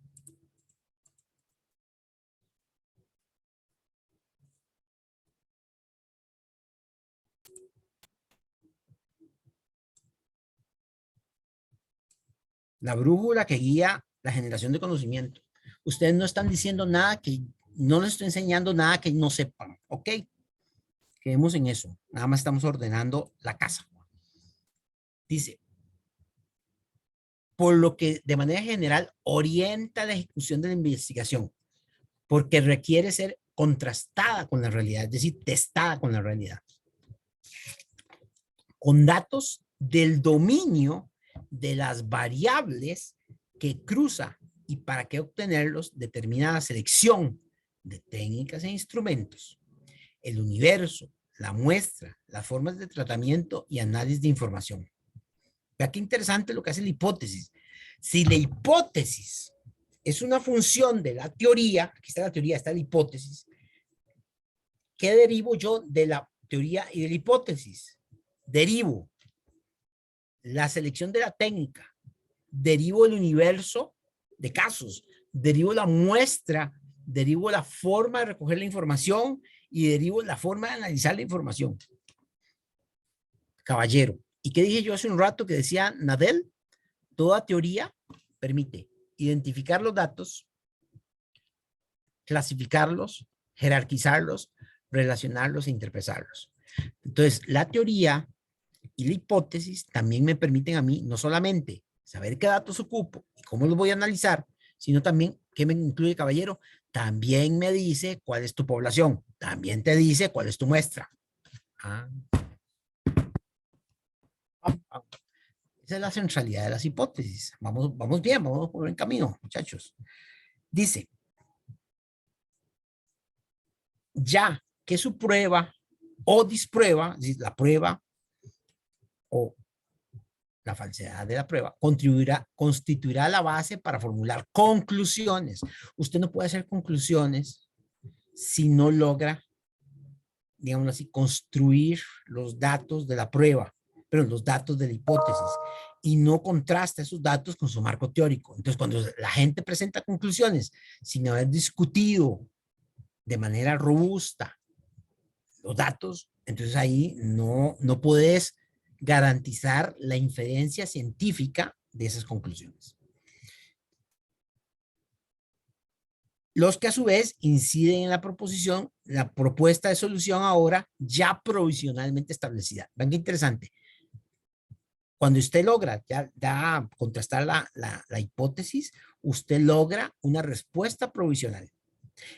La brújula que guía la generación de conocimiento. Ustedes no están diciendo nada que, no les estoy enseñando nada que no sepan, ¿ok? Quedemos en eso. Nada más estamos ordenando la casa. Dice: por lo que de manera general orienta la ejecución de la investigación, porque requiere ser contrastada con la realidad, es decir, testada con la realidad, con datos del dominio de las variables que cruza, y para qué obtenerlos determina la selección de técnicas e instrumentos, el universo, la muestra, las formas de tratamiento y análisis de información. Vea qué interesante lo que hace la hipótesis. Si la hipótesis es una función de la teoría, aquí está la teoría, está la hipótesis, ¿qué derivo yo de la teoría y de la hipótesis? Derivo la selección de la técnica, derivo el universo de casos, derivo la muestra, derivo la forma de recoger la información y derivo la forma de analizar la información. Caballero. ¿Y qué dije yo hace un rato que decía Nadel? Toda teoría permite identificar los datos, clasificarlos, jerarquizarlos, relacionarlos e interpretarlos. Entonces, la teoría y la hipótesis también me permiten a mí no solamente saber qué datos ocupo y cómo los voy a analizar, sino también, ¿qué me incluye, caballero? también me dice cuál es tu población, también te dice cuál es tu muestra. Ah. Esa es la centralidad de las hipótesis. Vamos bien, vamos por buen camino, muchachos. Dice, ya que su prueba o disprueba, la prueba o la falsedad de la prueba, constituirá la base para formular conclusiones. Usted no puede hacer conclusiones si no logra, digamos así, construir los datos de la prueba, pero los datos de la hipótesis, y no contrasta esos datos con su marco teórico. Entonces, cuando la gente presenta conclusiones sin haber discutido de manera robusta los datos, entonces ahí no puedes garantizar la inferencia científica de esas conclusiones. Los que a su vez inciden en la proposición, la propuesta de solución ahora ya provisionalmente establecida. Vean qué interesante. Cuando usted logra ya contrastar la hipótesis, usted logra una respuesta provisional.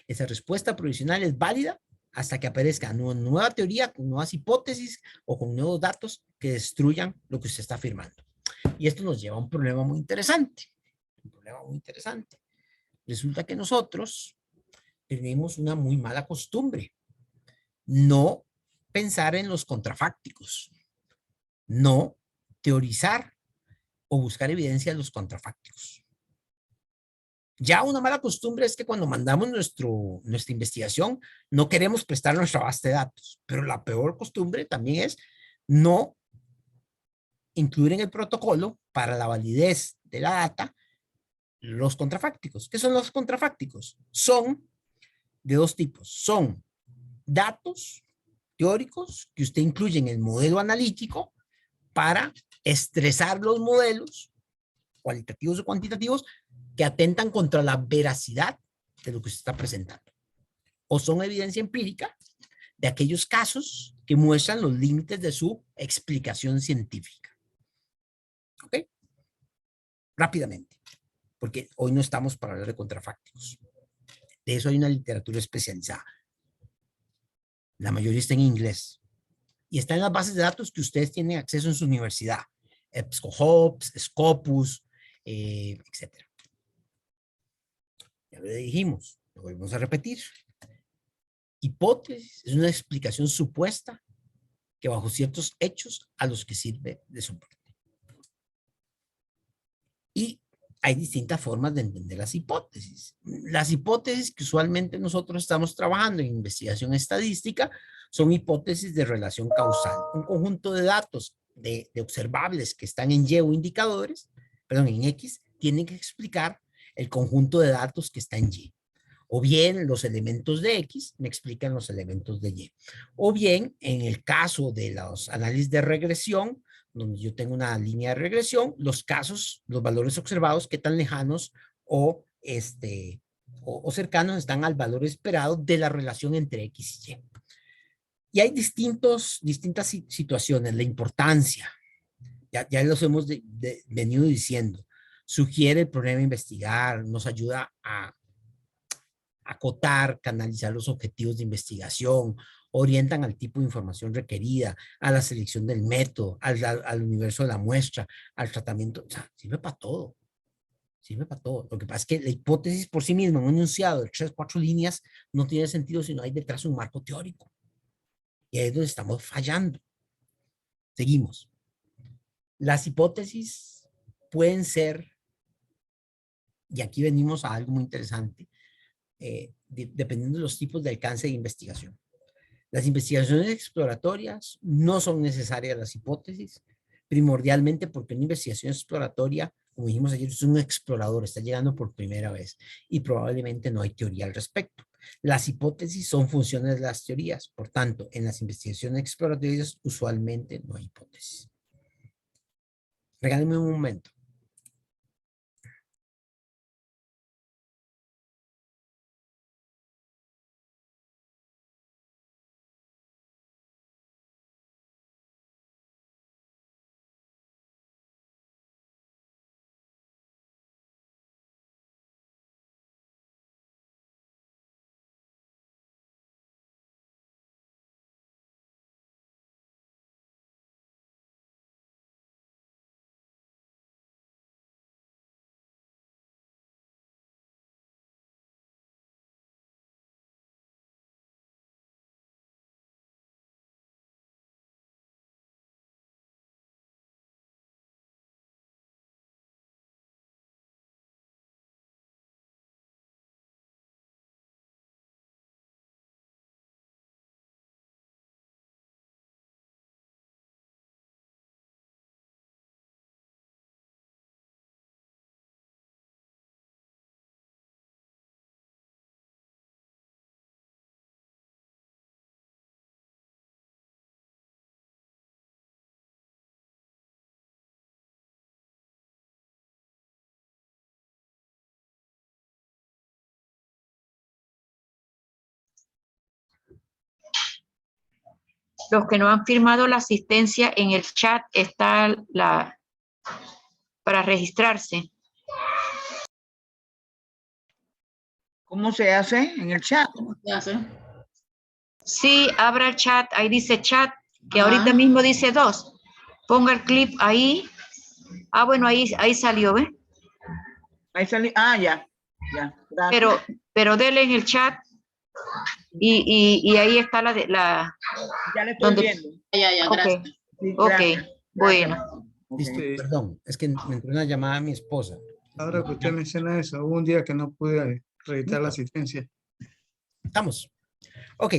Esa respuesta provisional es válida hasta que aparezca una nueva teoría, con nuevas hipótesis o con nuevos datos que destruyan lo que usted está afirmando. Y esto nos lleva a un problema muy interesante. Un problema muy interesante. Resulta que nosotros tenemos una muy mala costumbre. No pensar en los contrafácticos. No teorizar o buscar evidencia de los contrafácticos. Ya una mala costumbre es que cuando mandamos nuestra investigación no queremos prestar nuestra base de datos, pero la peor costumbre también es no incluir en el protocolo para la validez de la data los contrafácticos. ¿Qué son los contrafácticos? Son de dos tipos. Son datos teóricos que usted incluye en el modelo analítico para estresar los modelos cualitativos o cuantitativos que atentan contra la veracidad de lo que se está presentando. O son evidencia empírica de aquellos casos que muestran los límites de su explicación científica. ¿Ok? Rápidamente, porque hoy no estamos para hablar de contrafácticos. De eso hay una literatura especializada. La mayoría está en inglés. Y está en las bases de datos que ustedes tienen acceso en su universidad. EBSCOhops, Scopus, etc. Ya lo dijimos, lo volvemos a repetir. Hipótesis es una explicación supuesta que bajo ciertos hechos a los que sirve de soporte. Y hay distintas formas de entender las hipótesis. Las hipótesis que usualmente nosotros estamos trabajando en investigación estadística son hipótesis de relación causal. Un conjunto de datos de observables que están en Y o indicadores, perdón, en X, tienen que explicar el conjunto de datos que está en Y. O bien los elementos de X me explican los elementos de Y. O bien, en el caso de los análisis de regresión, donde yo tengo una línea de regresión, los casos, los valores observados, qué tan lejanos o cercanos están al valor esperado de la relación entre X y Y. Y hay distintas situaciones. La importancia, ya los hemos venido diciendo, sugiere el problema a investigar, nos ayuda a acotar, canalizar los objetivos de investigación, orientan al tipo de información requerida, a la selección del método, al universo de la muestra, al tratamiento, o sea, sirve para todo. Sirve para todo. Lo que pasa es que la hipótesis por sí misma, un enunciado de 3, 4 líneas, no tiene sentido si no hay detrás un marco teórico. Y ahí es donde estamos fallando. Seguimos. Las hipótesis pueden ser, y aquí venimos a algo muy interesante, dependiendo de los tipos de alcance de investigación. Las investigaciones exploratorias no son necesarias las hipótesis, primordialmente porque una investigación exploratoria, como dijimos ayer, es un explorador, está llegando por primera vez y probablemente no hay teoría al respecto. Las hipótesis son funciones de las teorías, por tanto, en las investigaciones exploratorias usualmente no hay hipótesis. Regálenme un momento. Los que no han firmado la asistencia, en el chat está para registrarse. ¿Cómo se hace en el chat? ¿Cómo se hace? Sí, abra el chat, ahí dice chat, que Ajá. ahorita mismo dice 2. Ponga el clip ahí. Ah, bueno, ahí salió, ¿ves? Ahí salió. Ah, ya. Ya. Gracias. Pero dele en el chat y ahí está la Ya le estoy donde- viendo. Ya, Ok. gracias. Sí, Ok, gracias. bueno. Ok. Listo, perdón, es que me entró una llamada a mi esposa. Ahora que usted menciona eso, hubo un día que no pude acreditar la asistencia. Estamos. Ok,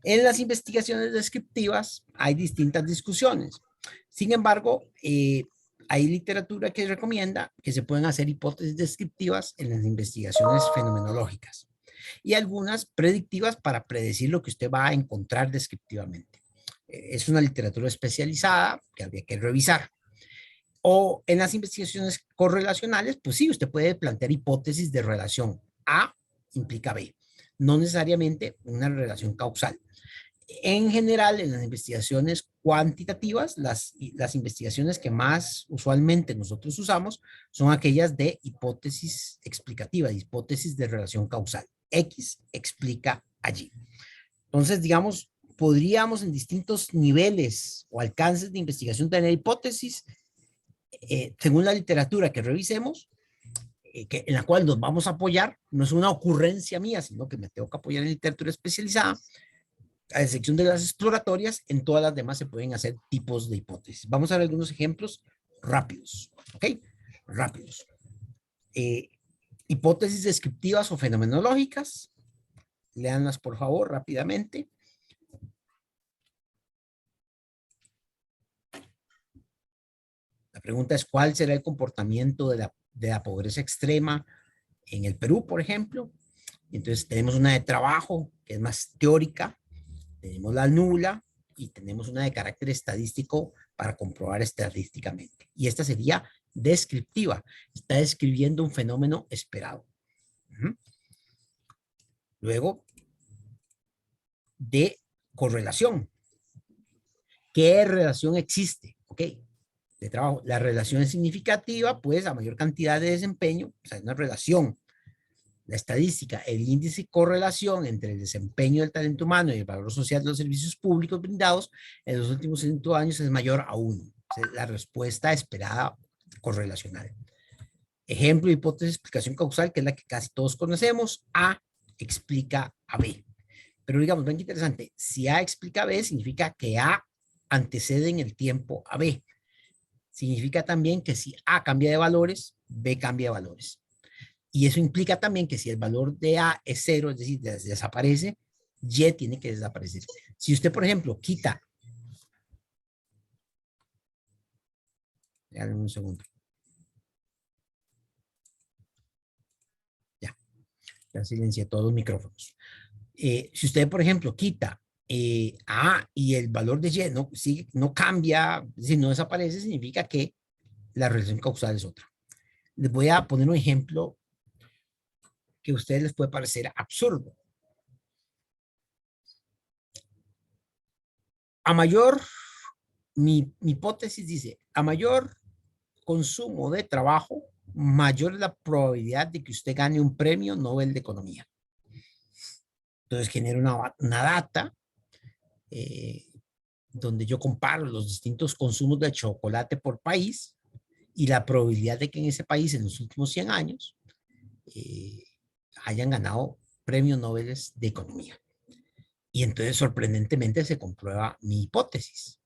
en las investigaciones descriptivas hay distintas discusiones. Sin embargo, hay literatura que recomienda que se pueden hacer hipótesis descriptivas en las investigaciones fenomenológicas y algunas predictivas para predecir lo que usted va a encontrar descriptivamente. Es una literatura especializada que habría que revisar. O en las investigaciones correlacionales, pues sí, usted puede plantear hipótesis de relación. A implica B, no necesariamente una relación causal. En general, en las investigaciones cuantitativas, las investigaciones que más usualmente nosotros usamos son aquellas de hipótesis explicativa, hipótesis de relación causal. X explica allí. Entonces, digamos, podríamos en distintos niveles o alcances de investigación tener hipótesis según la literatura que revisemos, en la cual nos vamos a apoyar. No es una ocurrencia mía, sino que me tengo que apoyar en literatura especializada. A excepción de las exploratorias, en todas las demás se pueden hacer tipos de hipótesis. Vamos a ver algunos ejemplos rápidos, ¿ok? Rápidos. Hipótesis descriptivas o fenomenológicas. Léanlas, por favor, rápidamente. La pregunta es, ¿cuál será el comportamiento de la pobreza extrema en el Perú, por ejemplo? Entonces tenemos una de trabajo, que es más teórica, tenemos la nula y tenemos una de carácter estadístico para comprobar estadísticamente. Y esta sería descriptiva, está describiendo un fenómeno esperado. Luego, de correlación. ¿Qué relación existe? Ok, de trabajo. La relación es significativa, pues a mayor cantidad de desempeño, o sea, una relación. La estadística, el índice de correlación entre el desempeño del talento humano y el valor social de los servicios públicos brindados en los últimos 100 años es mayor a 1. O sea, la respuesta esperada correlacional. Ejemplo, hipótesis de explicación causal, que es la que casi todos conocemos. A explica a B. Pero digamos, ven qué interesante. Si A explica a B, significa que A antecede en el tiempo a B. Significa también que si A cambia de valores, B cambia de valores. Y eso implica también que si el valor de A es 0, es decir, desaparece, Y tiene que desaparecer. Si usted, por ejemplo, quita... Déjame un segundo. Ya silencié todos los micrófonos. Si usted, por ejemplo, quita A y el valor de Y no cambia, es decir, no desaparece, significa que la relación causal es otra. Les voy a poner un ejemplo que a ustedes les puede parecer absurdo. A mayor, mi hipótesis dice, a mayor consumo de trabajo, mayor es la probabilidad de que usted gane un premio Nobel de Economía. Entonces genera una data donde yo comparo los distintos consumos de chocolate por país y la probabilidad de que en ese país en los últimos 100 años hayan ganado premios Nobel de Economía. Y entonces sorprendentemente se comprueba mi hipótesis.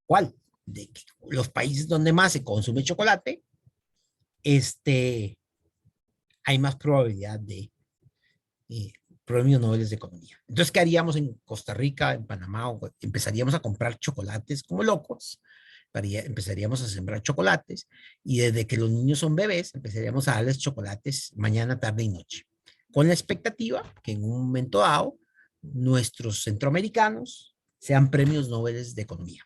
¿Cuál? De que los países donde más se consume chocolate, hay más probabilidad de premios Nobel de Economía. Entonces, ¿qué haríamos en Costa Rica, en Panamá? Empezaríamos a comprar chocolates como locos, empezaríamos a sembrar chocolates y desde que los niños son bebés, empezaríamos a darles chocolates mañana, tarde y noche, con la expectativa que en un momento dado nuestros centroamericanos sean premios Nobel de Economía.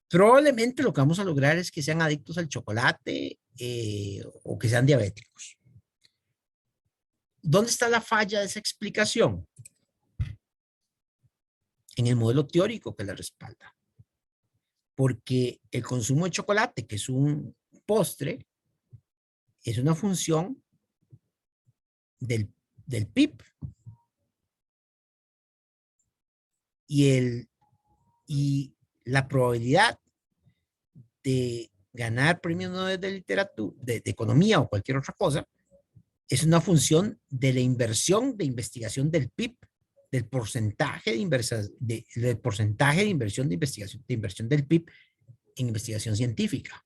Probablemente lo que vamos a lograr es que sean adictos al chocolate o que sean diabéticos. ¿Dónde está la falla de esa explicación? en el modelo teórico que la respalda. Porque el consumo de chocolate, que es un postre, es una función del PIB. Y la probabilidad de ganar premios Nobel de literatura, de economía o cualquier otra cosa, es una función de la inversión de investigación del PIB, del porcentaje de inversión de inversión del PIB en investigación científica.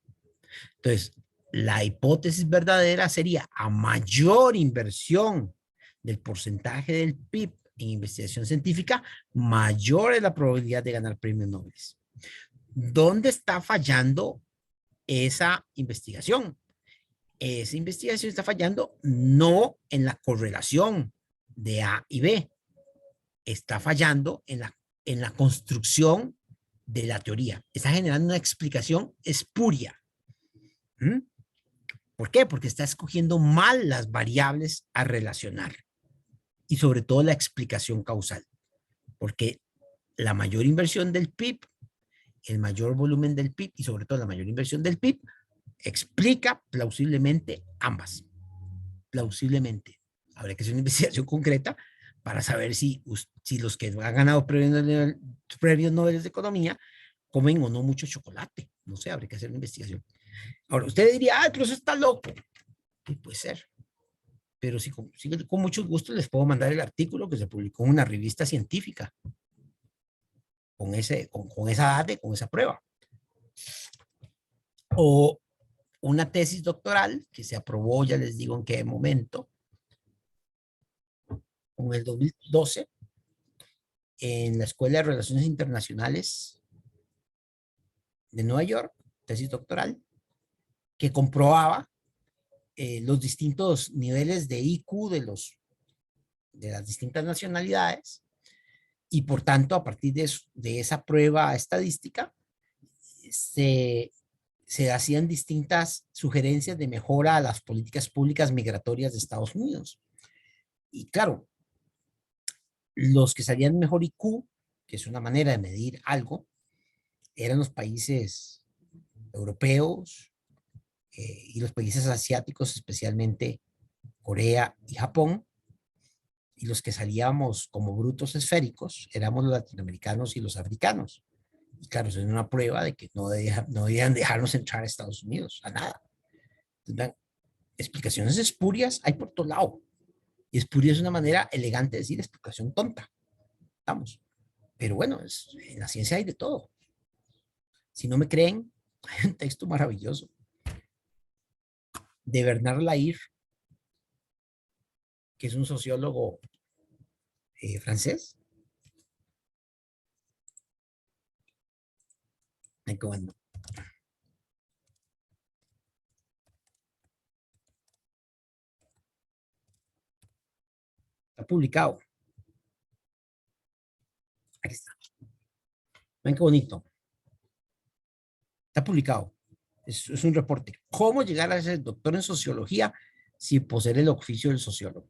Entonces, la hipótesis verdadera sería a mayor inversión del porcentaje del PIB en investigación científica, mayor es la probabilidad de ganar premios Nobel. ¿Dónde está fallando esa investigación? Esa investigación está fallando no en la correlación de A y B, está fallando en la construcción de la teoría. Está generando una explicación espuria. ¿Por qué? Porque está escogiendo mal las variables a relacionar y sobre todo la explicación causal. Porque la mayor inversión del PIB, el mayor volumen del PIB y sobre todo la mayor inversión del PIB explica plausiblemente ambas. Plausiblemente. Habría que hacer una investigación concreta para saber si los que han ganado premios Nobel de Economía comen o no mucho chocolate. No sé, habría que hacer una investigación. Ahora, usted diría, pero eso está loco. Sí, puede ser. Pero sí, con mucho gusto les puedo mandar el artículo que se publicó en una revista científica con esa data, con esa prueba. O una tesis doctoral que se aprobó, ya les digo en qué momento, en el 2012, en la Escuela de Relaciones Internacionales de Nueva York, tesis doctoral, que comprobaba los distintos niveles de IQ de las distintas nacionalidades y por tanto a partir de esa prueba estadística se hacían distintas sugerencias de mejora a las políticas públicas migratorias de Estados Unidos. Y claro, los que salían mejor IQ, que es una manera de medir algo, eran los países europeos, y los países asiáticos, especialmente Corea y Japón, y los que salíamos como brutos esféricos éramos los latinoamericanos y los africanos. Y claro, eso es una prueba de que no debían dejarnos entrar a Estados Unidos, a nada. Entonces, explicaciones espurias hay por todo lado. Y espuria es una manera elegante de decir explicación tonta. Vamos. Pero bueno, en la ciencia hay de todo. Si no me creen, hay un texto maravilloso de Bernard Lahire, que es un sociólogo francés. Ay, qué bueno. Está publicado. Aquí está. Ven qué bonito. Está publicado. Es un reporte. ¿Cómo llegar a ser doctor en sociología sin poseer el oficio del sociólogo?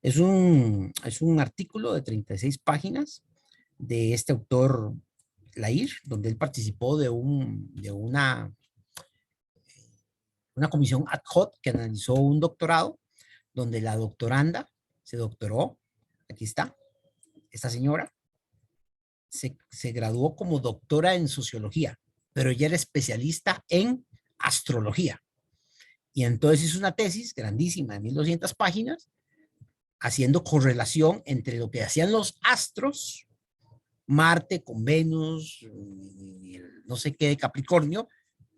Es un artículo de 36 páginas de este autor Lahire, donde él participó de una comisión ad hoc que analizó un doctorado, donde la doctoranda se doctoró. Aquí está, esta señora se graduó como doctora en sociología, pero ella era especialista en astrología. Y entonces hizo una tesis grandísima de 1200 páginas, haciendo correlación entre lo que hacían los astros, Marte con Venus, no sé qué de Capricornio,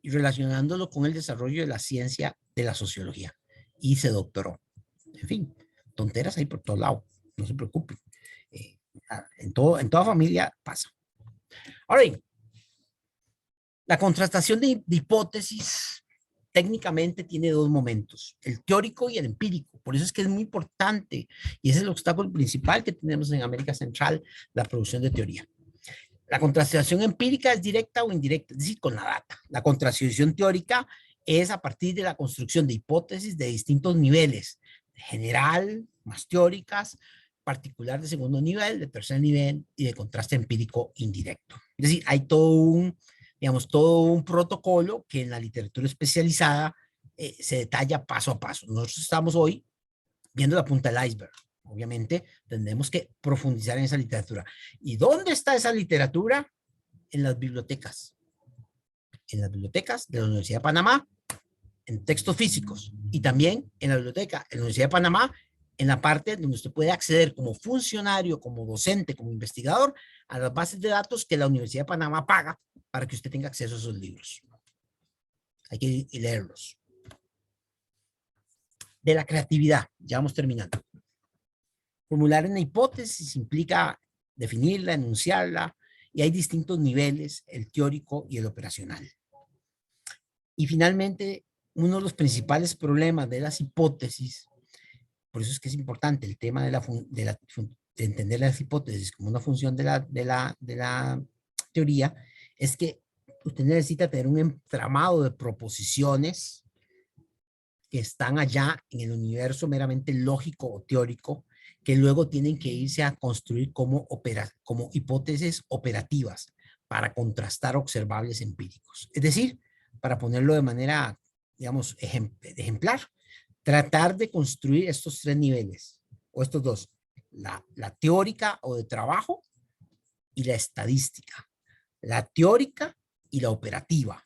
y relacionándolo con el desarrollo de la ciencia de la sociología. Y se doctoró. En fin, tonteras hay por todo lado, no se preocupen. En toda familia pasa. Ahora bien, la contrastación de hipótesis técnicamente tiene dos momentos, el teórico y el empírico. Por eso es que es muy importante y ese es el obstáculo principal que tenemos en América Central, la producción de teoría. La contrastación empírica es directa o indirecta, es decir, con la data. La contrastación teórica es a partir de la construcción de hipótesis de distintos niveles, general, más teóricas, particular de segundo nivel, de tercer nivel y de contraste empírico indirecto. Es decir, hay todo un, digamos, todo un protocolo que en la literatura especializada se detalla paso a paso. Nosotros estamos hoy viendo la punta del iceberg. Obviamente, tendremos que profundizar en esa literatura. ¿Y dónde está esa literatura? En las bibliotecas. En las bibliotecas de la Universidad de Panamá, en textos físicos. Y también en la biblioteca de la Universidad de Panamá, en la parte donde usted puede acceder como funcionario, como docente, como investigador, a las bases de datos que la Universidad de Panamá paga para que usted tenga acceso a esos libros. Hay que leerlos. De la creatividad, ya vamos terminando. Formular una hipótesis implica definirla, enunciarla, y hay distintos niveles, el teórico y el operacional. Y finalmente, uno de los principales problemas de las hipótesis, por eso es que es importante el tema de entender las hipótesis como una función de la teoría, es que usted necesita tener un entramado de proposiciones que están allá en el universo meramente lógico o teórico, que luego tienen que irse a construir como hipótesis operativas para contrastar observables empíricos. Es decir, para ponerlo de manera, digamos, ejemplar, tratar de construir estos tres niveles, o estos dos, la teórica o de trabajo y la estadística, la teórica y la operativa.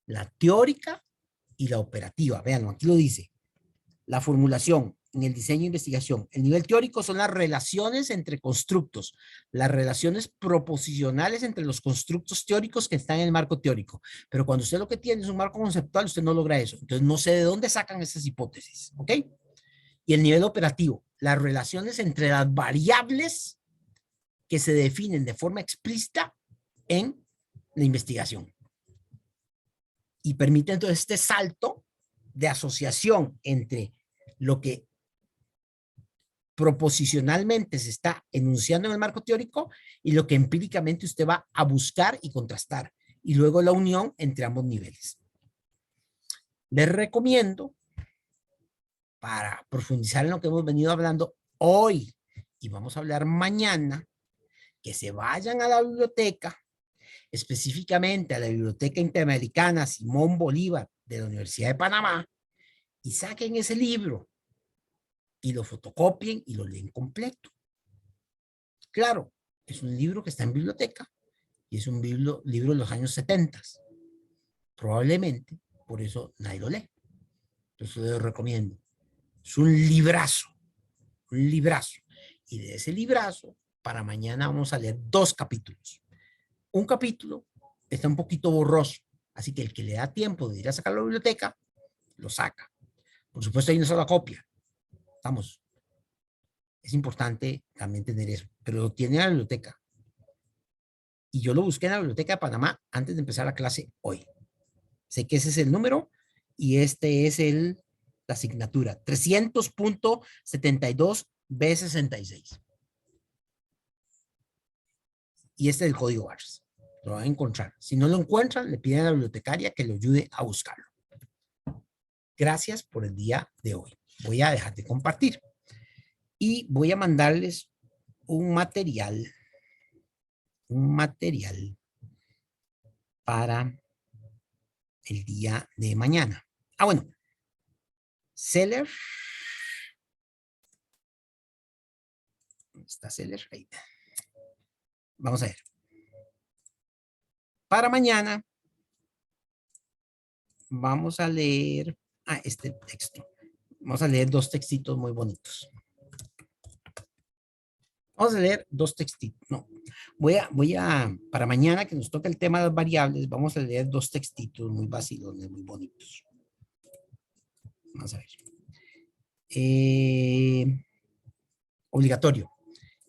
La teórica y la operativa. Vean, aquí lo dice. La formulación en el diseño e investigación. El nivel teórico son las relaciones entre constructos, las relaciones proposicionales entre los constructos teóricos que están en el marco teórico. Pero cuando usted lo que tiene es un marco conceptual, usted no logra eso. Entonces no sé de dónde sacan esas hipótesis. ¿Ok? Y el nivel operativo, las relaciones entre las variables que se definen de forma explícita en la investigación. Y permite entonces este salto de asociación entre lo que proposicionalmente se está enunciando en el marco teórico y lo que empíricamente usted va a buscar y contrastar. Y luego la unión entre ambos niveles. Les recomiendo, para profundizar en lo que hemos venido hablando hoy y vamos a hablar mañana, que se vayan a la biblioteca, específicamente a la Biblioteca Interamericana Simón Bolívar de la Universidad de Panamá, y saquen ese libro y lo fotocopien y lo leen completo. Claro, es un libro que está en biblioteca y es un libro de los años 70. Probablemente por eso nadie lo lee. Entonces les recomiendo. Es un librazo, un librazo. Y de ese librazo, para mañana vamos a leer 2 capítulos. Un capítulo está un poquito borroso, así que el que le da tiempo de ir a sacar la biblioteca, lo saca. Por supuesto, hay una sola copia. Vamos. Es importante también tener eso, pero lo tiene en la biblioteca. Y yo lo busqué en la Biblioteca de Panamá antes de empezar la clase hoy. Sé que ese es el número y este es la asignatura. 300.72B66. Y este es el código ARS. Lo van a encontrar. Si no lo encuentran, le piden a la bibliotecaria que lo ayude a buscarlo. Gracias por el día de hoy. Voy a dejar de compartir. Y voy a mandarles un material para el día de mañana. Ah, bueno. Seller. ¿Dónde está Seller? Ahí. Vamos a ver. Para mañana vamos a leer este texto. Vamos a leer 2 textitos muy bonitos. Vamos a leer 2 textitos. No, para mañana que nos toca el tema de las variables, vamos a leer 2 textitos muy vacilones, muy bonitos. Vamos a ver. Obligatorio.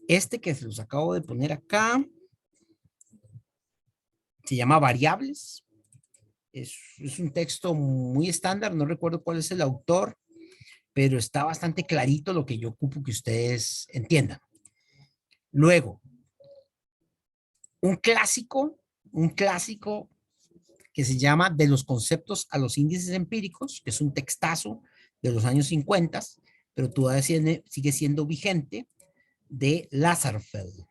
Este que se los acabo de poner acá se llama Variables. Es un texto muy estándar, no recuerdo cuál es el autor, pero está bastante clarito lo que yo ocupo que ustedes entiendan. Luego, un clásico que se llama De los conceptos a los índices empíricos, que es un textazo de los años 50, pero todavía sigue siendo vigente, de Lazarsfeld.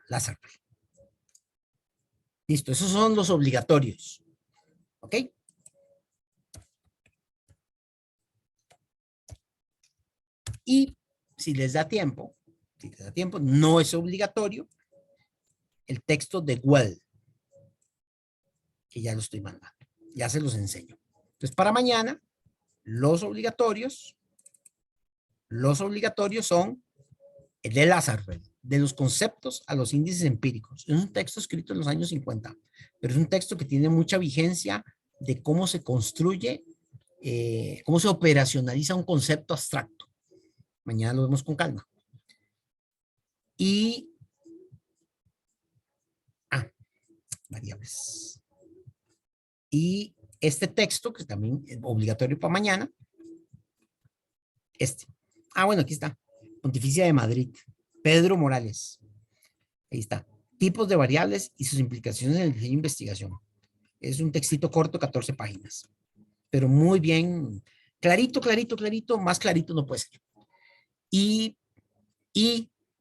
Lazarsfeld. Listo, esos son los obligatorios. ¿Ok? Y si les da tiempo, no es obligatorio el texto de Well, que ya lo estoy mandando. Ya se los enseño. Entonces, para mañana, los obligatorios son el de Lazarsfeld, de los conceptos a los índices empíricos. Es un texto escrito en los años 50, pero es un texto que tiene mucha vigencia de cómo se construye, cómo se operacionaliza un concepto abstracto. Mañana lo vemos con calma. Y variables. Y este texto, que también es obligatorio para mañana, bueno, aquí está. Pontificia de Madrid, Pedro Morales. Ahí está. Tipos de variables y sus implicaciones en el diseño de investigación. Es un textito corto, 14 páginas. Pero muy bien, clarito, más clarito no puede ser. Y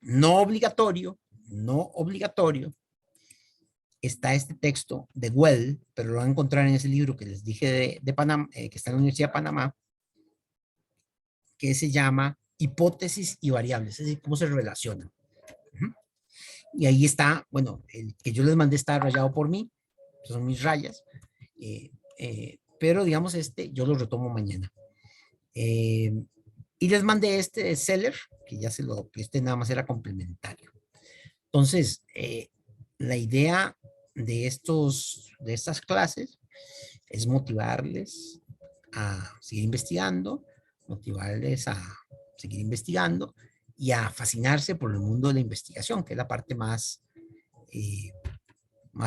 no obligatorio, está este texto de Well, pero lo van a encontrar en ese libro que les dije de Panamá, que está en la Universidad de Panamá, que se llama Hipótesis y Variables, es decir, cómo se relacionan. Y ahí está, bueno, el que yo les mandé está rayado por mí, son mis rayas, pero digamos yo lo retomo mañana. Y les mandé este de Seller, que ya este nada más era complementario. Entonces, la idea de estas clases es motivarles a seguir investigando, y a fascinarse por el mundo de la investigación, que es la parte más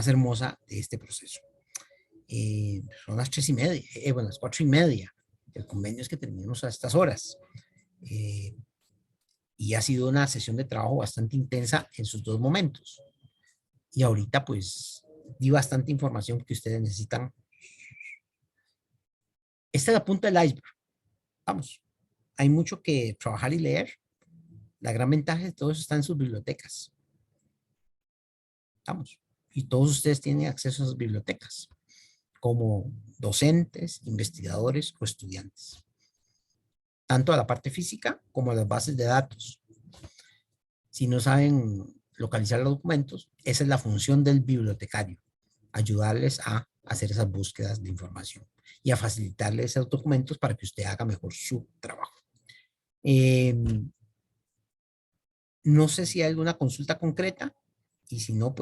hermosa de este proceso. Son las 3:30, las 4:30. El convenio es que terminemos a estas horas. Y ha sido una sesión de trabajo bastante intensa en sus dos momentos. Y ahorita pues di bastante información que ustedes necesitan. Esta es la punta del iceberg. Vamos, hay mucho que trabajar y leer. La gran ventaja de todo eso está en sus bibliotecas. Vamos, y todos ustedes tienen acceso a esas bibliotecas, como docentes, investigadores o estudiantes. Tanto a la parte física como a las bases de datos. Si no saben localizar los documentos, esa es la función del bibliotecario, ayudarles a hacer esas búsquedas de información y a facilitarles esos documentos para que usted haga mejor su trabajo. No sé si hay alguna consulta concreta, y si no, pues